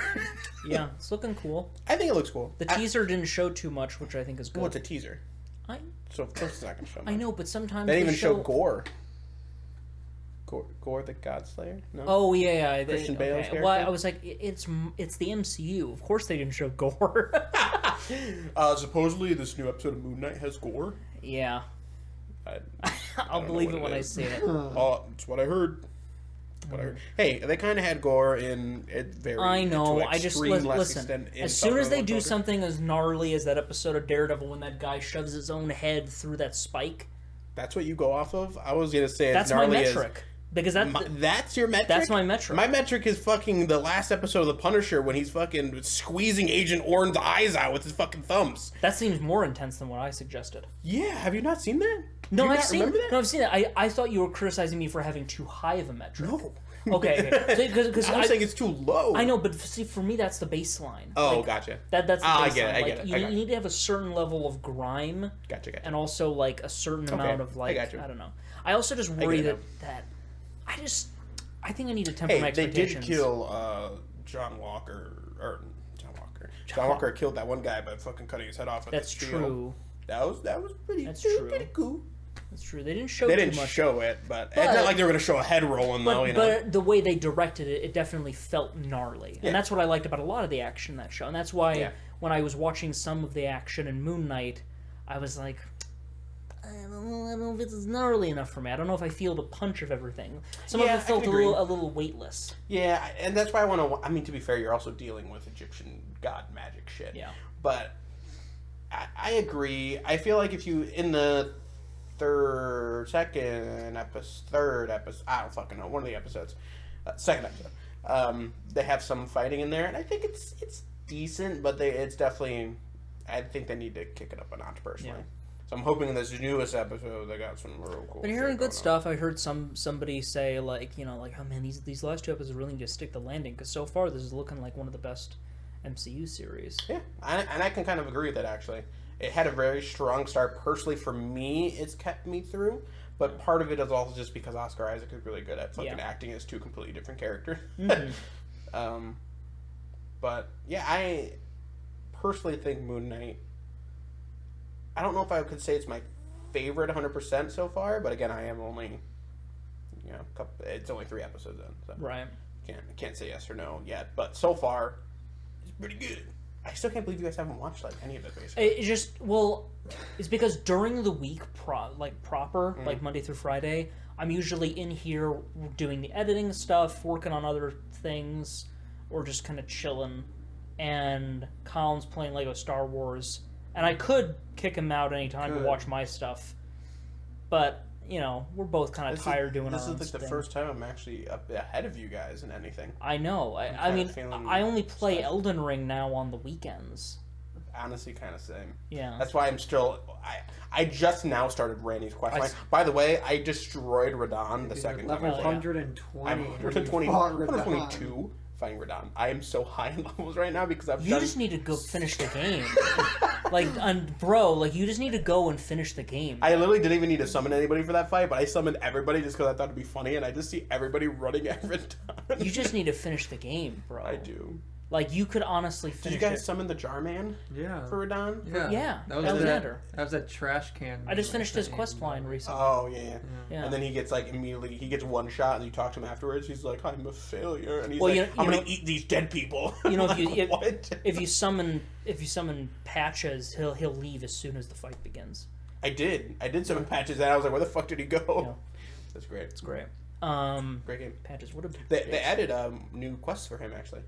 Yeah, it's looking cool. I think it looks cool. The teaser didn't show too much, which I think is good. Well, it's a teaser, I so of course it's not gonna show. I much. know, but sometimes They didn't they even show Gore. Gore the Godslayer? No. Oh yeah, Christian Bale's character? Well, I was like, it's the MCU. Of course they didn't show gore. Supposedly, this new episode of Moon Knight has gore. Yeah. I I'll don't know believe what it when I is. see it. It's what I heard. Hey, they kind of had gore in it very. I know. To I just extreme less listen. extent in As soon as they do Falcon something as gnarly as that episode of Daredevil when that guy shoves his own head through that spike, that's what you go off of. I was gonna say that's as my gnarly metric. Because that's your metric. That's my metric. My metric is fucking the last episode of The Punisher when he's fucking squeezing Agent Oran's eyes out with his fucking thumbs. That seems more intense than what I suggested. Yeah, have you not seen that? No, Do you I've not seen remember it. that? No, I've seen it. I thought you were criticizing me for having too high of a metric. No. Okay. Because I was saying it's too low. I know, but see, for me, that's the baseline. Oh, Like, gotcha. That's the baseline. I get it. I Like, get it. You need to have a certain level of grime, Gotcha. and also like a certain amount of like got you. I don't know. I also just worry get that I think I need to temper my Hey, they expectations. did kill John Walker. John Walker killed that one guy by fucking cutting his head off with That's a steel. true. That was pretty. That's that was true. Pretty cool. That's true. They didn't show They too didn't much. show it, but it's not like they were going to show a head rolling though. You know. But the way they directed it, it definitely felt gnarly, Yeah. and that's what I liked about a lot of the action in that show. And that's why Yeah. when I was watching some of the action in Moon Knight, I was like, I don't know if it's gnarly enough for me. I don't know if I feel the punch of everything. Some Yeah, of I it felt can a agree. little weightless. Yeah, and that's why I want to. I mean, to be fair, you're also dealing with Egyptian god magic shit. Yeah. But I agree. I feel like if you in the third episode, I don't fucking know, one of the episodes, second episode, they have some fighting in there, and I think it's decent, but it's definitely. I think they need to kick it up a notch personally. Yeah. So I'm hoping in this newest episode they got some real cool. Been shit hearing going good on. stuff. I heard somebody say like oh man, these last two episodes really need to stick the landing because so far this is looking like one of the best MCU series. Yeah, and I can kind of agree with that actually. It had a very strong start. Personally, for me, it's kept me through. But part of it is also just because Oscar Isaac is really good at fucking acting as two completely different characters. Mm-hmm. But yeah, I personally think Moon Knight. I don't know if I could say it's my favorite 100% so far, but again, I am only, it's only 3 episodes in, so Right. can't say yes or no yet. But so far, it's pretty good. I still can't believe you guys haven't watched like any of it basically. It just it's because during the week proper like Monday through Friday, I'm usually in here doing the editing stuff, working on other things, or just kind of chilling. And Colin's playing Lego Star Wars, and I could kick him out anytime to watch my stuff, but we're both kind of tired doing this our own is like the thing. first time I'm actually up ahead of you guys in anything. I know. I mean, I only play Elden Ring now on the weekends. Honestly, kind of same. Yeah. That's why I'm still. I just now started Randy's quest line. By the way, I destroyed Radon the second time. Level I played. 120. I'm 120, 122 fighting Radon. I am so high in levels right now because I've You done. just need to go finish the game. you just need to go and finish the game. I literally didn't even need to summon anybody for that fight, but I summoned everybody just because I thought it'd be funny, and I just see everybody running at Radon. You just need to finish the game, bro. I do. Like, you could honestly Did finish you guys it. summon the Jar Man? Yeah. For Radon? Yeah, That was Alexander. That was that trash can. I just finished his quest line recently. Oh yeah. Yeah. And then he gets immediately he gets one shot, and you talk to him afterwards. He's like, "I'm a failure," and he's Well, like, "I'm gonna eat these dead people." What? If you summon Patches, he'll leave as soon as the fight begins. I did summon Patches, and I was like, "Where the fuck did he go?" Yeah. That's great. It's great. Great game. Patches, what a They added new quests for him actually.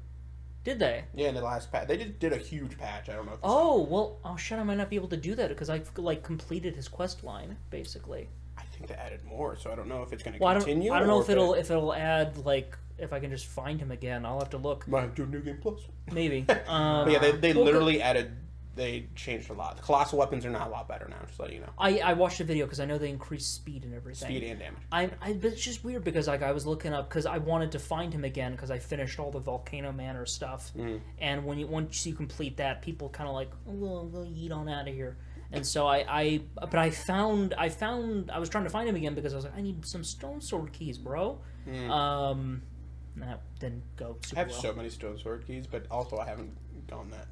Did they? Yeah, in the last patch, they did a huge patch. I don't know. If you Oh shit! I might not be able to do that because I completed his quest line basically. I think they added more, so I don't know if it's going to Well, continue. I don't know or if it'll add if I can just find him again. I'll have to look. Might do New Game Plus. Maybe. But yeah, they literally added. They changed a lot. The colossal weapons are now a lot better now. Just to let you know. I watched a video because I know they increase speed and everything. Speed and damage. But it's just weird because I was looking up because I wanted to find him again because I finished all the Volcano Manor stuff, and once you complete that, people kind of like we'll yeet on out of here. And so I was trying to find him again because I was like I need some stone sword keys, bro. That didn't go super I have well. so many stone sword keys, but also I haven't gone that.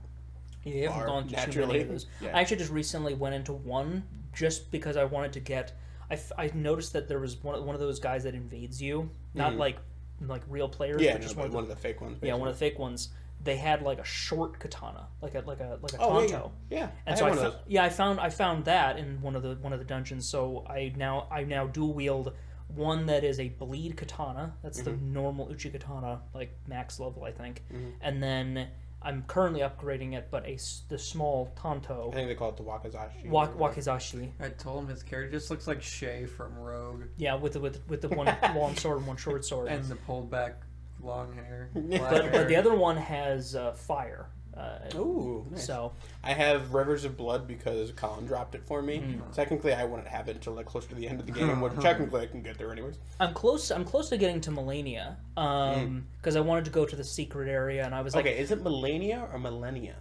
Yeah, you haven't gone to too many of those. Yeah. I actually just recently went into one just because I wanted to get. I noticed that there was one of those guys that invades you, not like real players, Yeah, but just one of the fake ones. yeah, one of the fake ones. they had like a short katana, like a Oh, tanto. yeah. And I so had one of those. I found that in one of the dungeons. So I now dual wield one that is a bleed katana. That's the normal uchi katana, like max level, I think. And then I'm currently upgrading it, but the small tanto. I think they call it the wakizashi. Wakizashi. I told him his character just looks like Shay from Rogue. Yeah, with the one long sword and one short sword. And the pulled back long hair. But the other one has fire. Ooh, nice. So I have Rivers of Blood because Colin dropped it for me. Technically, I wouldn't have it until like closer to the end of the game, which technically I can get there anyways. I'm close to getting to Melania, because I wanted to go to the secret area, and I was like, Okay, is it Millennia or Millennia?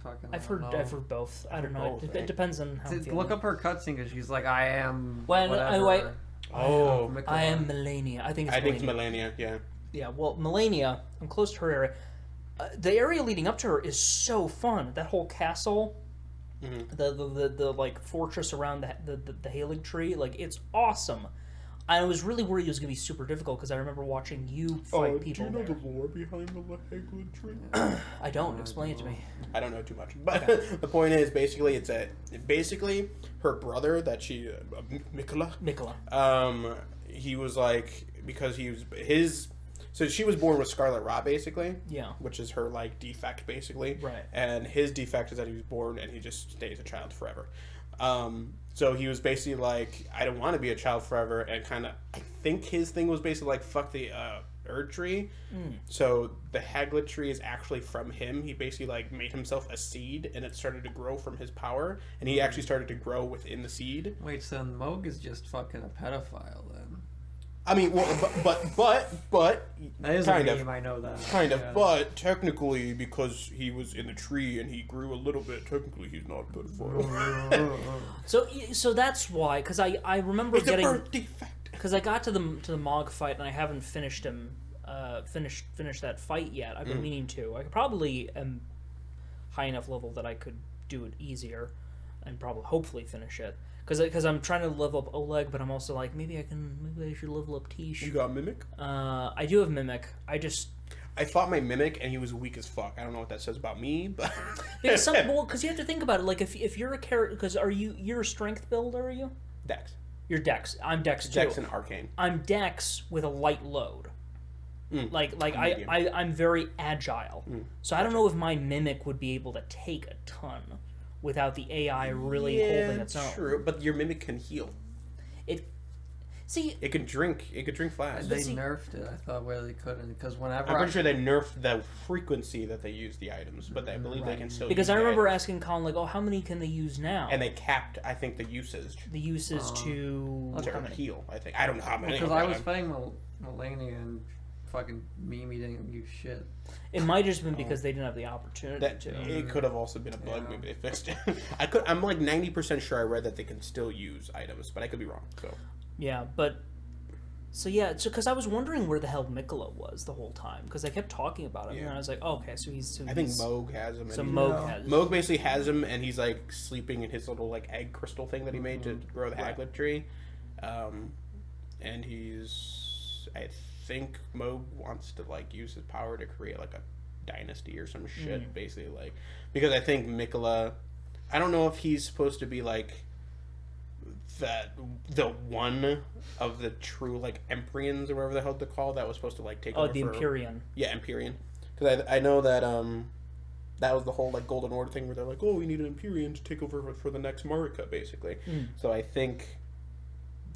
Fucking I've heard both. I don't know. Both, It depends on how. I'm Look feeling. up her cutscene because she's like, I am. When whatever. Oh, I am Melania. I think it's I think Melania. it's Millennia. Yeah. Yeah, well, Melania, I'm close to her area. The area leading up to her is so fun. That whole castle, the like fortress around the Halig tree, like it's awesome. I was really worried it was gonna be super difficult because I remember watching you fight people. Do you know there. the lore behind the Haglin tree? I don't. Explain it to me. I don't know too much, but the point is basically basically her brother that she Mikola. he was like because he was his. So she was born with Scarlet Rot, basically. Yeah. Which is her, like, defect, basically. Right. And his defect is that he was born and he just stays a child forever. So he was basically like, I don't want to be a child forever, and kind of, I think his thing was basically like, fuck the Erd tree. So the Haglet tree is actually from him. He basically, like, made himself a seed, and it started to grow from his power, and he actually started to grow within the seed. Wait, so Moog is just fucking a pedophile then? I mean, well, but That is kind a of. meme, I know that. Kind of, Yeah. but technically, because he was in the tree and he grew a little bit, technically he's not a pedophile. So that's why, because I remember It's a getting birth defect. because I got to the Mog fight and I haven't finished him finish that fight yet. I've been meaning to. I probably am high enough level that I could do it easier and probably hopefully finish it. Because I'm trying to level up Oleg, but I'm also like maybe I should level up Tish. You got Mimic? I do have Mimic. I fought my Mimic and he was weak as fuck. I don't know what that says about me, but because you have to think about it. Like if you're a character, because you're a strength build, are you? Dex. You're Dex. I'm Dex too. Dex and Arcane. I'm Dex with a light load. Like medium. I'm very agile. So I don't know if my Mimic would be able to take a ton without the AI really holding its own. True, but your Mimic can heal. It can drink. It could drink flash. They nerfed it. I thought where they couldn't because whenever I'm pretty sure they nerfed the frequency that they use the items, but I believe they can still. Because use I the remember items. asking Colin like, "Oh, how many can they use now?" And they capped, I think, the usage the uses to how many? heal. I think I don't know how many. because I was fighting Melania and fucking Mimi didn't use shit. It might have just been because they didn't have the opportunity That to. it could have also been a bug. Maybe they fixed it. I'm like 90% sure I read that they can still use items, but I could be wrong. So Yeah, but so because I was wondering where the hell Mikola was the whole time because they kept talking about him and I was like, oh, okay, so he's. I think Moog has him. So and Moog has. Moog basically has him, and he's like sleeping in his little like egg crystal thing that he made to grow the Haglet tree, and I think Moog wants to like use his power to create like a dynasty or some shit, basically like because I think Mikola, I don't know if he's supposed to be like the one of the true like Empyreans or whatever the hell they're called that was supposed to like take over the Empyrean. Yeah, Empyrean. Because I know that that was the whole like Golden Order thing where they're like, oh, we need an Empyrean to take over for the next Marika, basically. So I think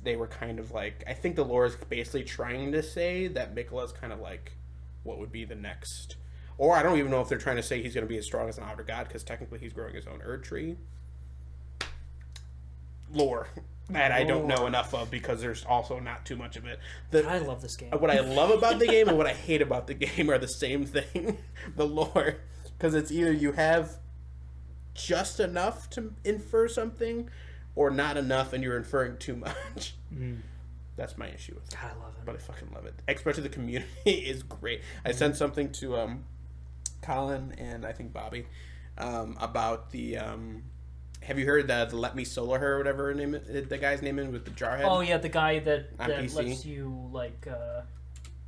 they were kind of like, I think the lore is basically trying to say that Mikola's kind of like what would be the next, or I don't even know if they're trying to say he's going to be as strong as an Outer God because technically he's growing his own Erd tree. Lore that I don't know enough of because there's also not too much of it. I love this game. What I love about the game and what I hate about the game are the same thing. The lore, because it's either you have just enough to infer something, or not enough and you're inferring too much. That's my issue with it. God, I love it. But I fucking love it. Especially the community is great. I sent something to Colin and I think Bobby about the. Have you heard the Let Me Solo Her or whatever the guy's name is with the jar head? Oh yeah, the guy that PC. lets you like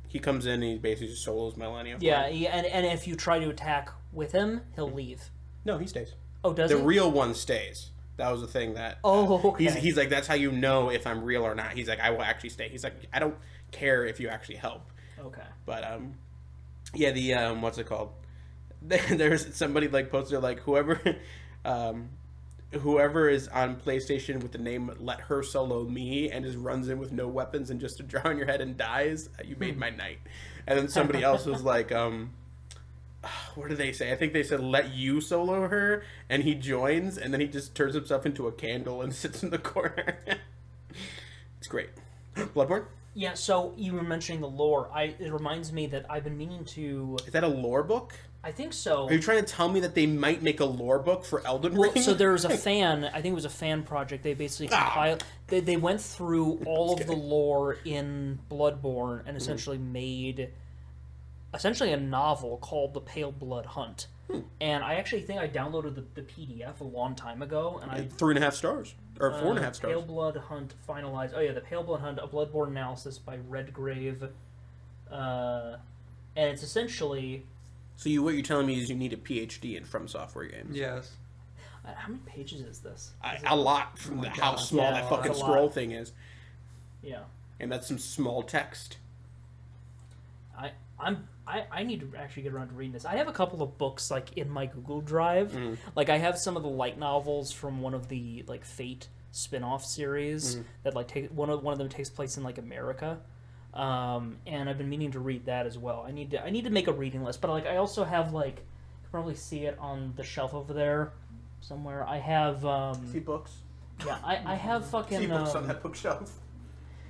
He comes in and he basically just solos Millennia. Yeah, and if you try to attack with him, he'll leave. No, he stays. Oh, does The he? real one stays. That was the thing that... Oh, okay. He's like, that's how you know if I'm real or not. He's like, I will actually stay. He's like, I don't care if you actually help. Okay. But, yeah, the, what's it called? There's somebody, like, posted, like, whoever is on PlayStation with the name Let Her Solo Me and just runs in with no weapons and just a draw on your head and dies, you made my night. And then somebody else was like, what did they say? I think they said let you solo her, and he joins, and then he just turns himself into a candle and sits in the corner. It's great. Bloodborne? Yeah, so you were mentioning the lore. It reminds me that I've been meaning to... Is that a lore book? I think so. Are you trying to tell me that they might make a lore book for Elden Ring? Well, so there was a fan, I think it was a fan project, they basically compiled... They went through all of the lore in Bloodborne and essentially made... essentially a novel called The Pale Blood Hunt. And I actually think I downloaded the PDF a long time ago, and I 3.5 stars. Or 4.5 stars. Pale Blood Hunt finalized. Oh yeah, The Pale Blood Hunt, a Bloodborne analysis by Redgrave. And it's essentially... So what you're telling me is you need a PhD in From Software games. Yes. How many pages is this? A lot from how small Yeah, that fucking that's a scroll lot. thing is. Yeah. And that's some small text. I need to actually get around to reading this. I have a couple of books like in my Google Drive. Like I have some of the light novels from one of the like Fate spin-off series that like one of them takes place in like America. And I've been meaning to read that as well. I need to make a reading list, but like I also have like you can probably see it on the shelf over there somewhere. I have See books? yeah, I have fucking See books on that bookshelf.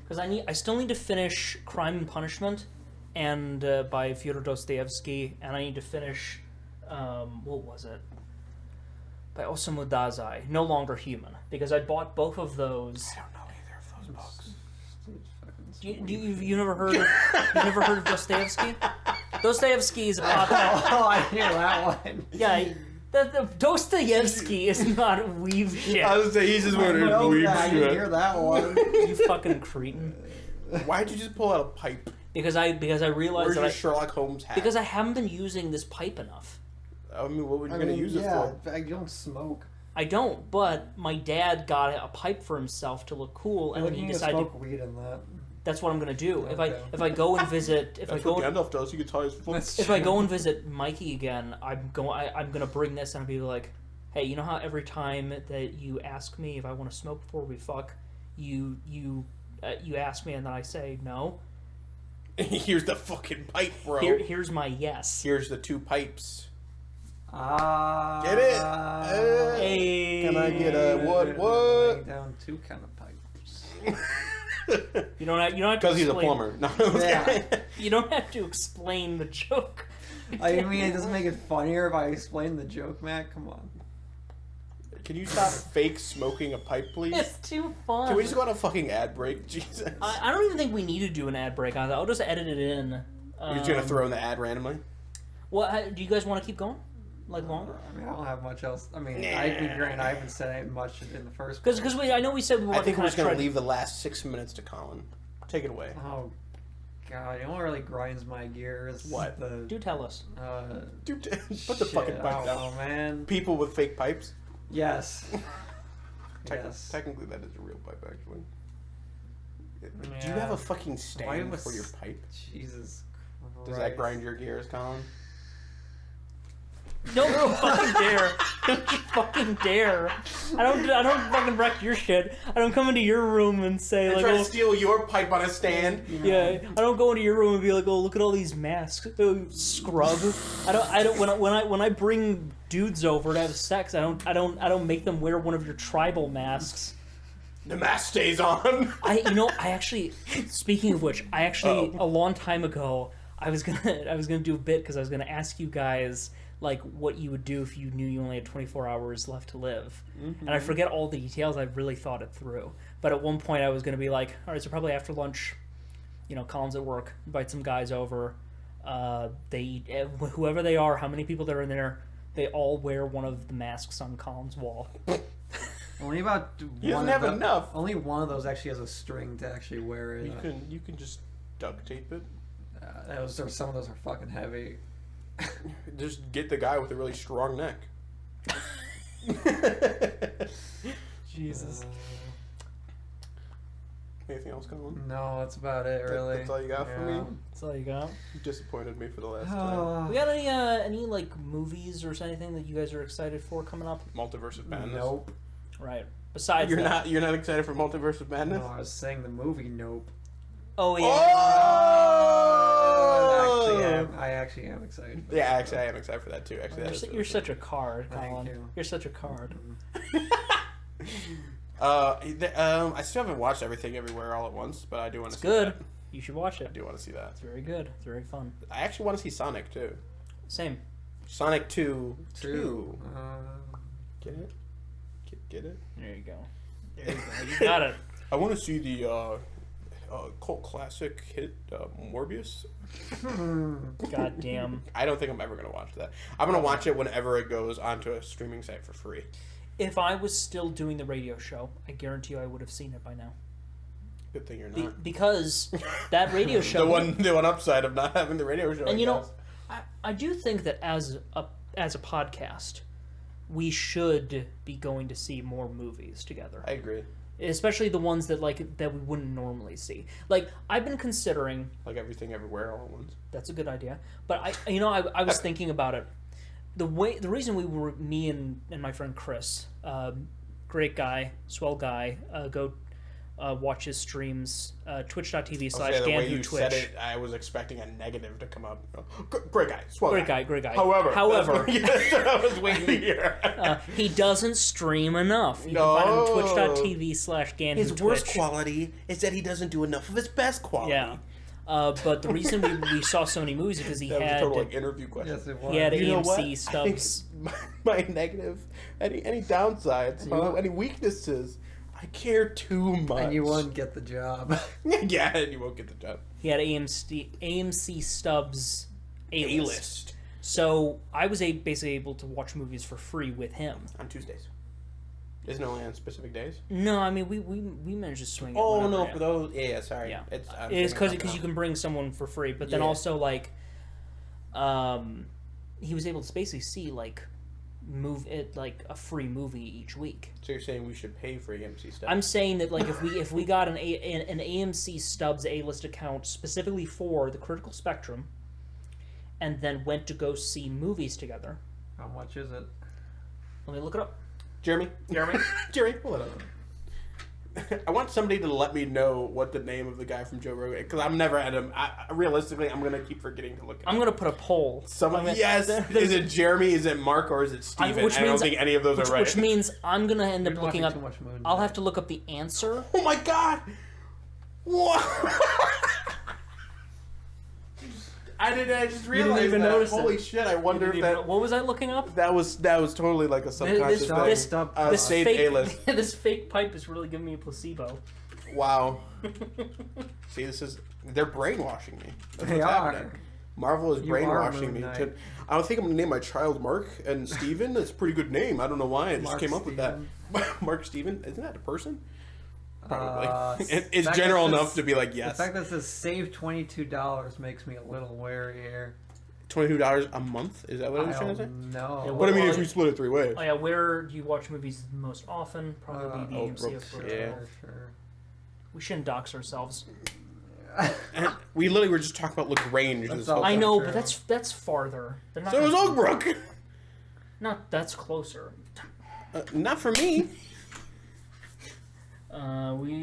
because I still need to finish Crime and Punishment and by Fyodor Dostoevsky, and I need to finish what was it by Osamu Dazai, No Longer Human, because I bought both of those. I don't know either of those books. You never heard of Dostoevsky? Dostoevsky is a popular. Oh, I hear that one. Yeah, the Dostoevsky is not weave shit. I was saying he's just one of I those weird didn't hear shit. that one. You fucking cretin. Why'd you just pull out a pipe? Because I realized Where's that your Sherlock Holmes hat? because I haven't been using this pipe enough. I mean, what were you going to use it for? I don't smoke. I don't, but my dad got a pipe for himself to look cool, and then he decided smoke weed in that. that's what I'm gonna do. Okay. If I go and visit That's what Gandalf does. You can tie his foot. if I go and visit Mikey again, I'm gonna bring this and I'll be like, hey, you know how every time that you ask me if I want to smoke before we fuck, you ask me and then I say no. Here's the fucking pipe, bro. Here's my yes. Here's the 2 pipes. Get it? Hey. Can I get a what? Down 2 kind of pipes. You don't have to Because he's a explain- plumber. No. Yeah. You don't have to explain the joke. I mean, it doesn't make it funnier if I explain the joke, Matt. Come on. Can you stop fake smoking a pipe, please? It's too fun. Can we just go on a fucking ad break? Jesus. I don't even think we need to do an ad break on that. I'll just edit it in. You're just going to throw in the ad randomly? What? Do you guys want to keep going? Like longer? I mean, I don't have much else. I mean, I haven't said much in the first. Because I know we said we I wanted think to we're kind just of going try. to leave the last 6 minutes to Colin. Take it away. Oh, God. You know what really grinds my gears? What? Do tell us. Dude, put the fucking pipe down. Oh, man. People with fake pipes? Yes. Yes. Technically, that is a real pipe, actually. Do you Yeah. have a fucking stand was- for your pipe? Jesus Christ. Does that grind your gears, Colin? Don't you fucking dare! Don't you fucking dare! I don't fucking wreck your shit. I don't come into your room and say I like, try oh, to steal your pipe on a stand. yeah. I don't go into your room and be like, oh, look at all these masks, oh, scrub. I don't. When I bring dudes over to have sex, I don't make them wear one of your tribal masks. The mask stays on. I actually, speaking of which, a long time ago, I was gonna do a bit because I was gonna ask you guys like what you would do if you knew you only had 24 hours left to live. And I forget all the details. I really thought it through. But at one point I was gonna be like, all right, so probably after lunch, Colin's at work, invite some guys over. They eat, whoever they are, how many people they're in there, they all wear one of the masks on Colin's wall. Only about He doesn't have enough. Only one of those actually has a string to actually wear it. You can just duct tape it. Some of those are fucking heavy. Just get the guy with a really strong neck. Jesus. Anything else going on? No, that's about it, really. That's all you got for me? That's all you got. You disappointed me for the last time. We got any like movies or anything that you guys are excited for coming up? Multiverse of Madness. Nope. Right. Besides You're that. not excited for Multiverse of Madness? No, I was saying the movie Nope. Oh yeah. Oh! I actually am excited. Yeah, actually, I am excited for that too. Actually, You're such a card, Thank Colin. you. You're such a card. I still haven't watched Everything Everywhere All at Once, but I do want to It's see good. that. You should watch I it. do want to see that. It's very good. It's very fun. I actually want to see Sonic too. Same. Sonic 2. Two. Get it? Get it? There you go. There you go. You got it. I want to see the cult classic hit Morbius. God damn. I don't think I'm ever going to watch that. I'm going to watch it whenever it goes onto a streaming site for free. If I was still doing the radio show, I guarantee you I would have seen it by now. Good thing you're not. Because that radio show... the one upside of not having the radio show. And you know, I do think that as a podcast, we should be going to see more movies together. I agree. Especially the ones that that we wouldn't normally see. Like, I've been considering... Like Everything Everywhere All at Once. That's a good idea. But I was thinking about it. The reason me and my friend Chris, great guy, swell guy, go watch his streams, twitch.tv/GanWhoTwitch. Said it, I was expecting a negative to come up. Great guy, swell Great guy. However, I was waiting to hear. He doesn't stream enough. You can find him twitch.tv/GanWhoTwitch. His worst quality is that he doesn't do enough of his best quality. Yeah. But the reason we saw so many movies is because he That was had a total interview question. Yes, it was. he had You know what? AMC stubs. I think my negative, any downsides, any weaknesses, I care too much. And you wouldn't get the job. Yeah, and you won't get the job. He had AMC stubs A-list. A-list. So I was basically able to watch movies for free with him. On Tuesdays. Isn't it only on specific days? No, I mean we managed to swing it. Oh, whenever, no, yeah. for those... Yeah, sorry. Yeah. It's because you can bring someone for free, but then also, like, he was able to basically see, like, a free movie each week. So you're saying we should pay for AMC stuff? I'm saying that, like, if we got an AMC Stubs A-list account specifically for the Critical Spectrum, and then went to go see movies together. How much is it? Let me look it up. Jeremy, pull it up. I want somebody to let me know what the name of the guy from Joe Rogan, because I've never had him. Realistically, I'm gonna keep forgetting to look. I'm gonna put a poll. Yes. Is it Jeremy? Is it Mark? Or is it Steven? I don't think any of those are right. Which means I'm gonna end up You're looking watching up. too much Moon I'll Knight. have to look up the answer. Oh my god! What? I just realized even that. notice it. Holy shit! I wonder if that. What was I looking up? That was totally like a subconscious thing. This Saved fake, A-list. this fake pipe is really giving me a placebo. Wow. See, they're brainwashing me. That's They what's are. happening. Marvel is You are brainwashing Moon me. Knight. I don't think I'm gonna name my child Mark and Steven. That's a pretty good name. I don't know why. I just Mark came up with that. Steven. Mark Steven? Isn't that a person? Probably. The It's fact general that enough this- to be like, The yes. fact that it says save $22 makes me a little wary here. $22 a month? Is that what I was I trying to say? don't know. Yeah, But I mean, Well, if we split it 3 ways. Oh yeah, where do you watch movies most often? Probably the AMC Brooks, of yeah. Sure. We shouldn't dox ourselves. And we literally were just talking about LaGrange. That's This all whole I time. know, true. but that's farther. They're not So is gonna- Oak Brook. That's closer. Not for me. I'm not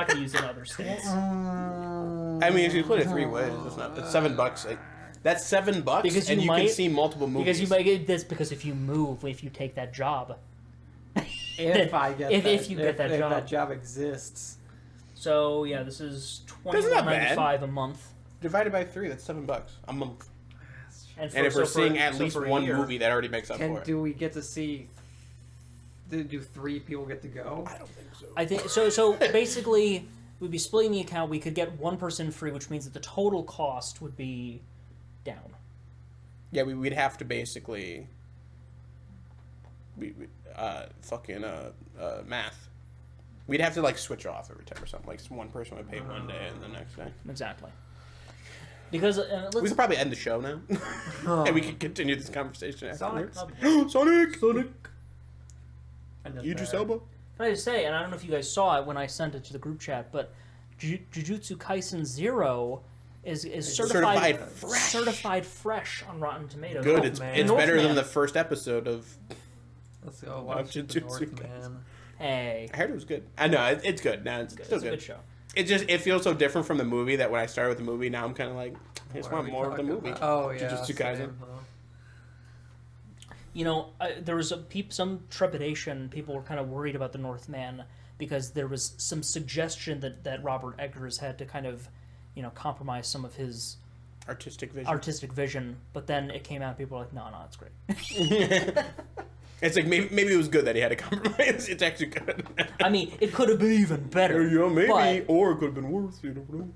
gonna use it in other states. I mean, if you split it 3 ways, it's $7. That's $7, Because and you you can might- see multiple movies. Because you might get this because if you take that job. If I get if that, you get that if job. that job exists. So yeah, this is That's not bad. $21.95 a month. Divided by 3, that's $7 a month. And And if we're so seeing at least for a one year- movie, that already makes up for it. Do we get to see? Do 3 people get to go? I don't think so. I think so. So basically, we'd be splitting the account. We could get one person free, which means that the total cost would be down. Yeah, we'd have to basically math. We'd have to like switch off every time or something. Like one person would pay one day and the next day. Exactly. Because We let's could probably end the show now, and we can continue this conversation afterwards. Sonic. Sonic! And then Idris there. Elba. Can I just say, and I don't know if you guys saw it when I sent it to the group chat, but Jujutsu Kaisen 0 is certified fresh on Rotten Tomatoes. Good. Oh, It's man. better Northman. than the first episode of. Let's go watch the Jujutsu Northman. Hey, I heard it was good. I know it's good. Now it's still it's a good. good show. It feels so different from the movie that when I started with the movie, now I'm kind of like, I just What are want we more of the talking movie. about? Oh yeah. Jujutsu Kaisen. same, huh? You know, there was some trepidation. People were kind of worried about the Northman because there was some suggestion that Robert Eggers had to kind of, compromise some of his Artistic vision. But then it came out and people were like, no, it's great. It's like maybe it was good that he had to compromise. It's actually good. I mean, it could have been even better. Yeah, maybe, but or it could have been worse. You don't know.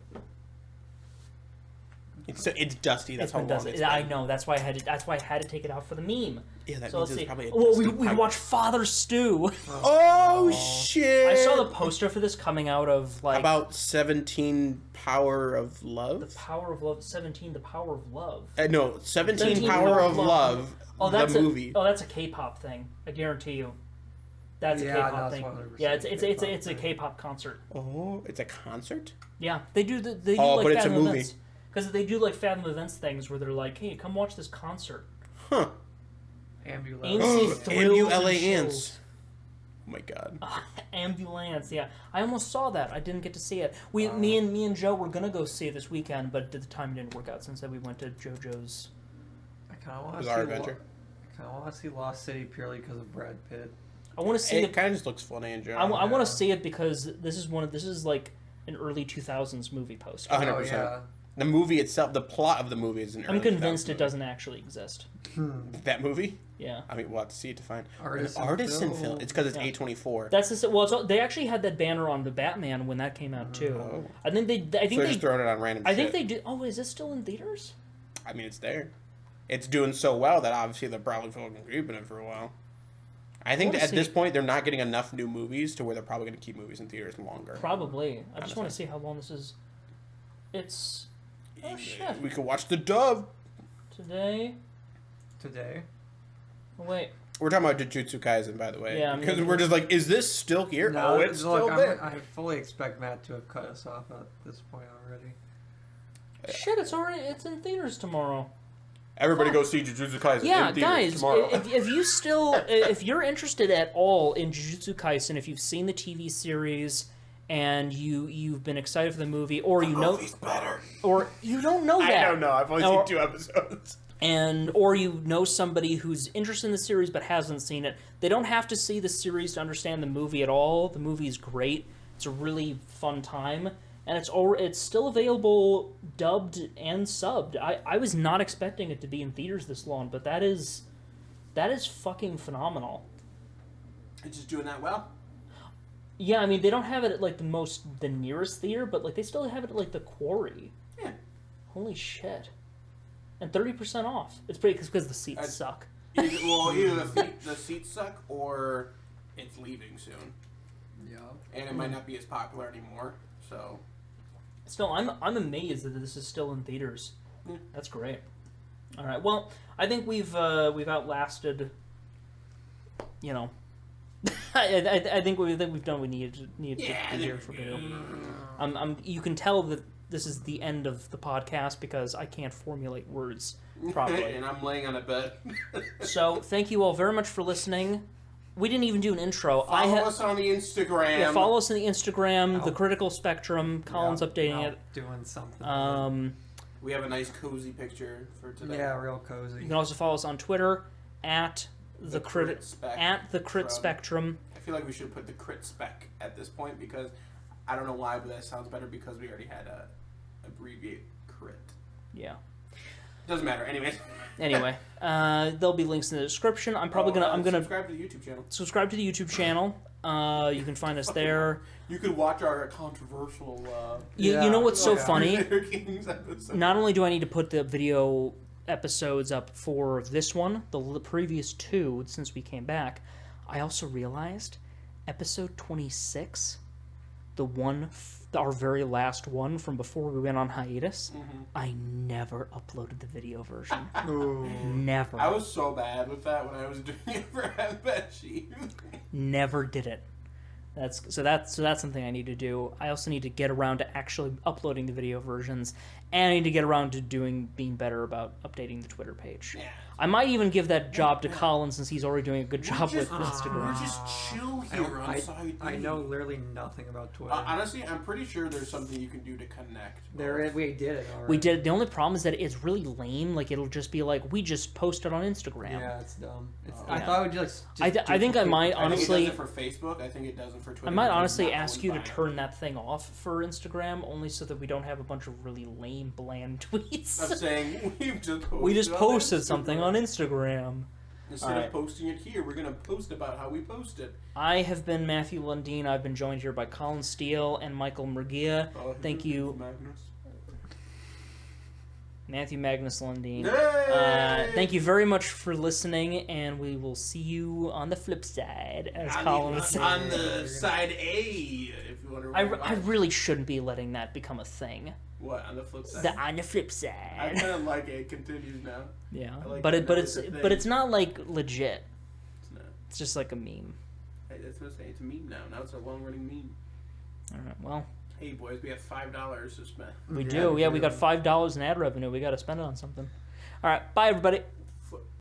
It's dusty. That's it's how been long done. it's I been. know. That's why I had to take it out for the meme. Yeah, that So means let's it's see. probably a Well, dusty we pipe. watched Father Stew. Oh shit! I saw the poster for this coming out of like about 17 Power of the Love. Power of Love 17. The Power of Love. No, 17 Power of Love. Oh, that's the movie. That's a K-pop thing. I guarantee you. That's a Yeah, K-pop that's thing. 100% Yeah, it's K-pop a K-pop concert. Oh, it's a concert. Yeah, they do like but it's a Fathom movie. events because they do like Fathom events things where they're like, hey, come watch this concert. Huh. Ambulance. AMC thrills MULA and ants. shows. Oh my god. Ambulance, yeah. I almost saw that. I didn't get to see it. Me and Joe were gonna go see it this weekend, but at the time it didn't work out since we went to JoJo's. I kind of want to Bizarre see. Adventure. I kind of want to see Lost City purely because of Brad Pitt. I want to see It it. kind of just looks funny in general. I want to see it because this is like an early 2000s movie poster. 100%. Oh yeah. The movie itself, the plot of the movie is an I'm early convinced 2000s it doesn't actually exist. movie. That movie? Yeah. I mean, we'll have to see it to find. Artisan Artisan film. film. It's because it's Yeah. A24. That's the well. They actually had that banner on the Batman when that came out too. Oh. I think they. I So think they're they. just throwing it on random I think shit. they did. Oh, is this still in theaters? I mean, it's there. It's doing so well that obviously they're probably fucking keeping it for a while. I think wanna that at this see- point they're not getting enough new movies to where they're probably going to keep movies in theaters longer. Probably. I just want to Honestly. see how long this is. It's. Oh shit! We could watch The Dove. Today. Today. Oh, wait. We're talking about Jujutsu Kaisen, by the way. Yeah, I'm because gonna- we're just like, is this still here? No, Oh, it's look, still there. I fully expect Matt to have cut us off at this point already. Shit! It's in theaters tomorrow. Everybody go see Jujutsu Kaisen Yeah, in theaters guys, tomorrow. if you still if you're interested at all in Jujutsu Kaisen, if you've seen the TV series and you've been excited for the movie, or you know, movie's better. or you don't know that, I don't know. I've only Or- seen 2 episodes. or you know somebody who's interested in the series but hasn't seen it, they don't have to see the series to understand the movie at all. The movie is great. It's a really fun time, and it's still available dubbed and subbed. I was not expecting it to be in theaters this long, but that is fucking phenomenal. It's just doing that well. Yeah, I mean, they don't have it at like the nearest theater, but like they still have it at like the Quarry. Yeah. Holy shit. And 30% off. It's pretty because the seats I- suck. Either the seats suck or it's leaving soon, Yeah. and it might not be as popular anymore. So Still, I'm amazed that this is still in theaters. Yeah. That's great. All right. Well, I think we've outlasted. You know, I think we've done what we needed to do for video. You can tell that this is the end of the podcast because I can't formulate words properly. and I'm laying on a bed. So thank you all very much for listening. We didn't even do an intro. Follow us on the Instagram. Yeah, follow us on the Instagram, Oh. The Critical Spectrum. Colin's updating it. Doing something. We have a nice cozy picture for today. Yeah, real cozy. You can also follow us on Twitter at the crit spectrum. I feel like we should put the crit spec at this point because I don't know why, but that sounds better because we already had a abbreviate crit. Yeah. Doesn't matter. Anyways. Anyway, there'll be links in the description. I'm gonna subscribe to the YouTube channel. subscribe to the YouTube channel. You can find us there. You could watch our controversial. You know what's so yeah. funny? Crusader Kings episode. Not only do I need to put the video episodes up for this one, the previous 2 since we came back, I also realized episode 26 our very last one from before we went on hiatus, I never uploaded the video version. Never. I was so bad with that when I was doing it for Benji. Never did it. That's something I need to do. I also need to get around to actually uploading the video versions, and I need to get around to being better about updating the Twitter page. Yeah. I might even give that job to Colin since he's already doing a good job with Instagram. We're just chill here on Side I know literally nothing about Twitter. Honestly, I'm pretty sure there's something you can do to connect. We did it already. We did. The only problem is that it's really lame. Like, it'll just be like, we just posted on Instagram. Yeah, it's dumb. I thought it would just I think I might honestly. I think it does it for Facebook. I think it doesn't for Twitter. I might honestly ask you to turn that thing off for Instagram, only so that we don't have a bunch of really lame, bland tweets. I'm saying we just posted something on Instagram. Instead of posting it here, we're gonna post about how we post it. I have been Matthew Lundeen. I've been joined here by Colin Steele and Michael Murgia. Thank you, Matthew Magnus Lundeen. Thank you very much for listening, and we will see you on the flip side, as Colin would say. On the side A, if you want to. I really shouldn't be letting that become a thing. What, on the flip side? On the flip I side. kind of like it. Continues now. Yeah, like but that it's not like legit. It's not. It's just like a meme. Hey, that's what I'm saying. It's a meme now. Now it's a long-running meme. All right. Well, hey boys, we have $5 to spend. we do. Yeah, we got $5 in ad revenue. We got to spend it on something. All right. Bye, everybody.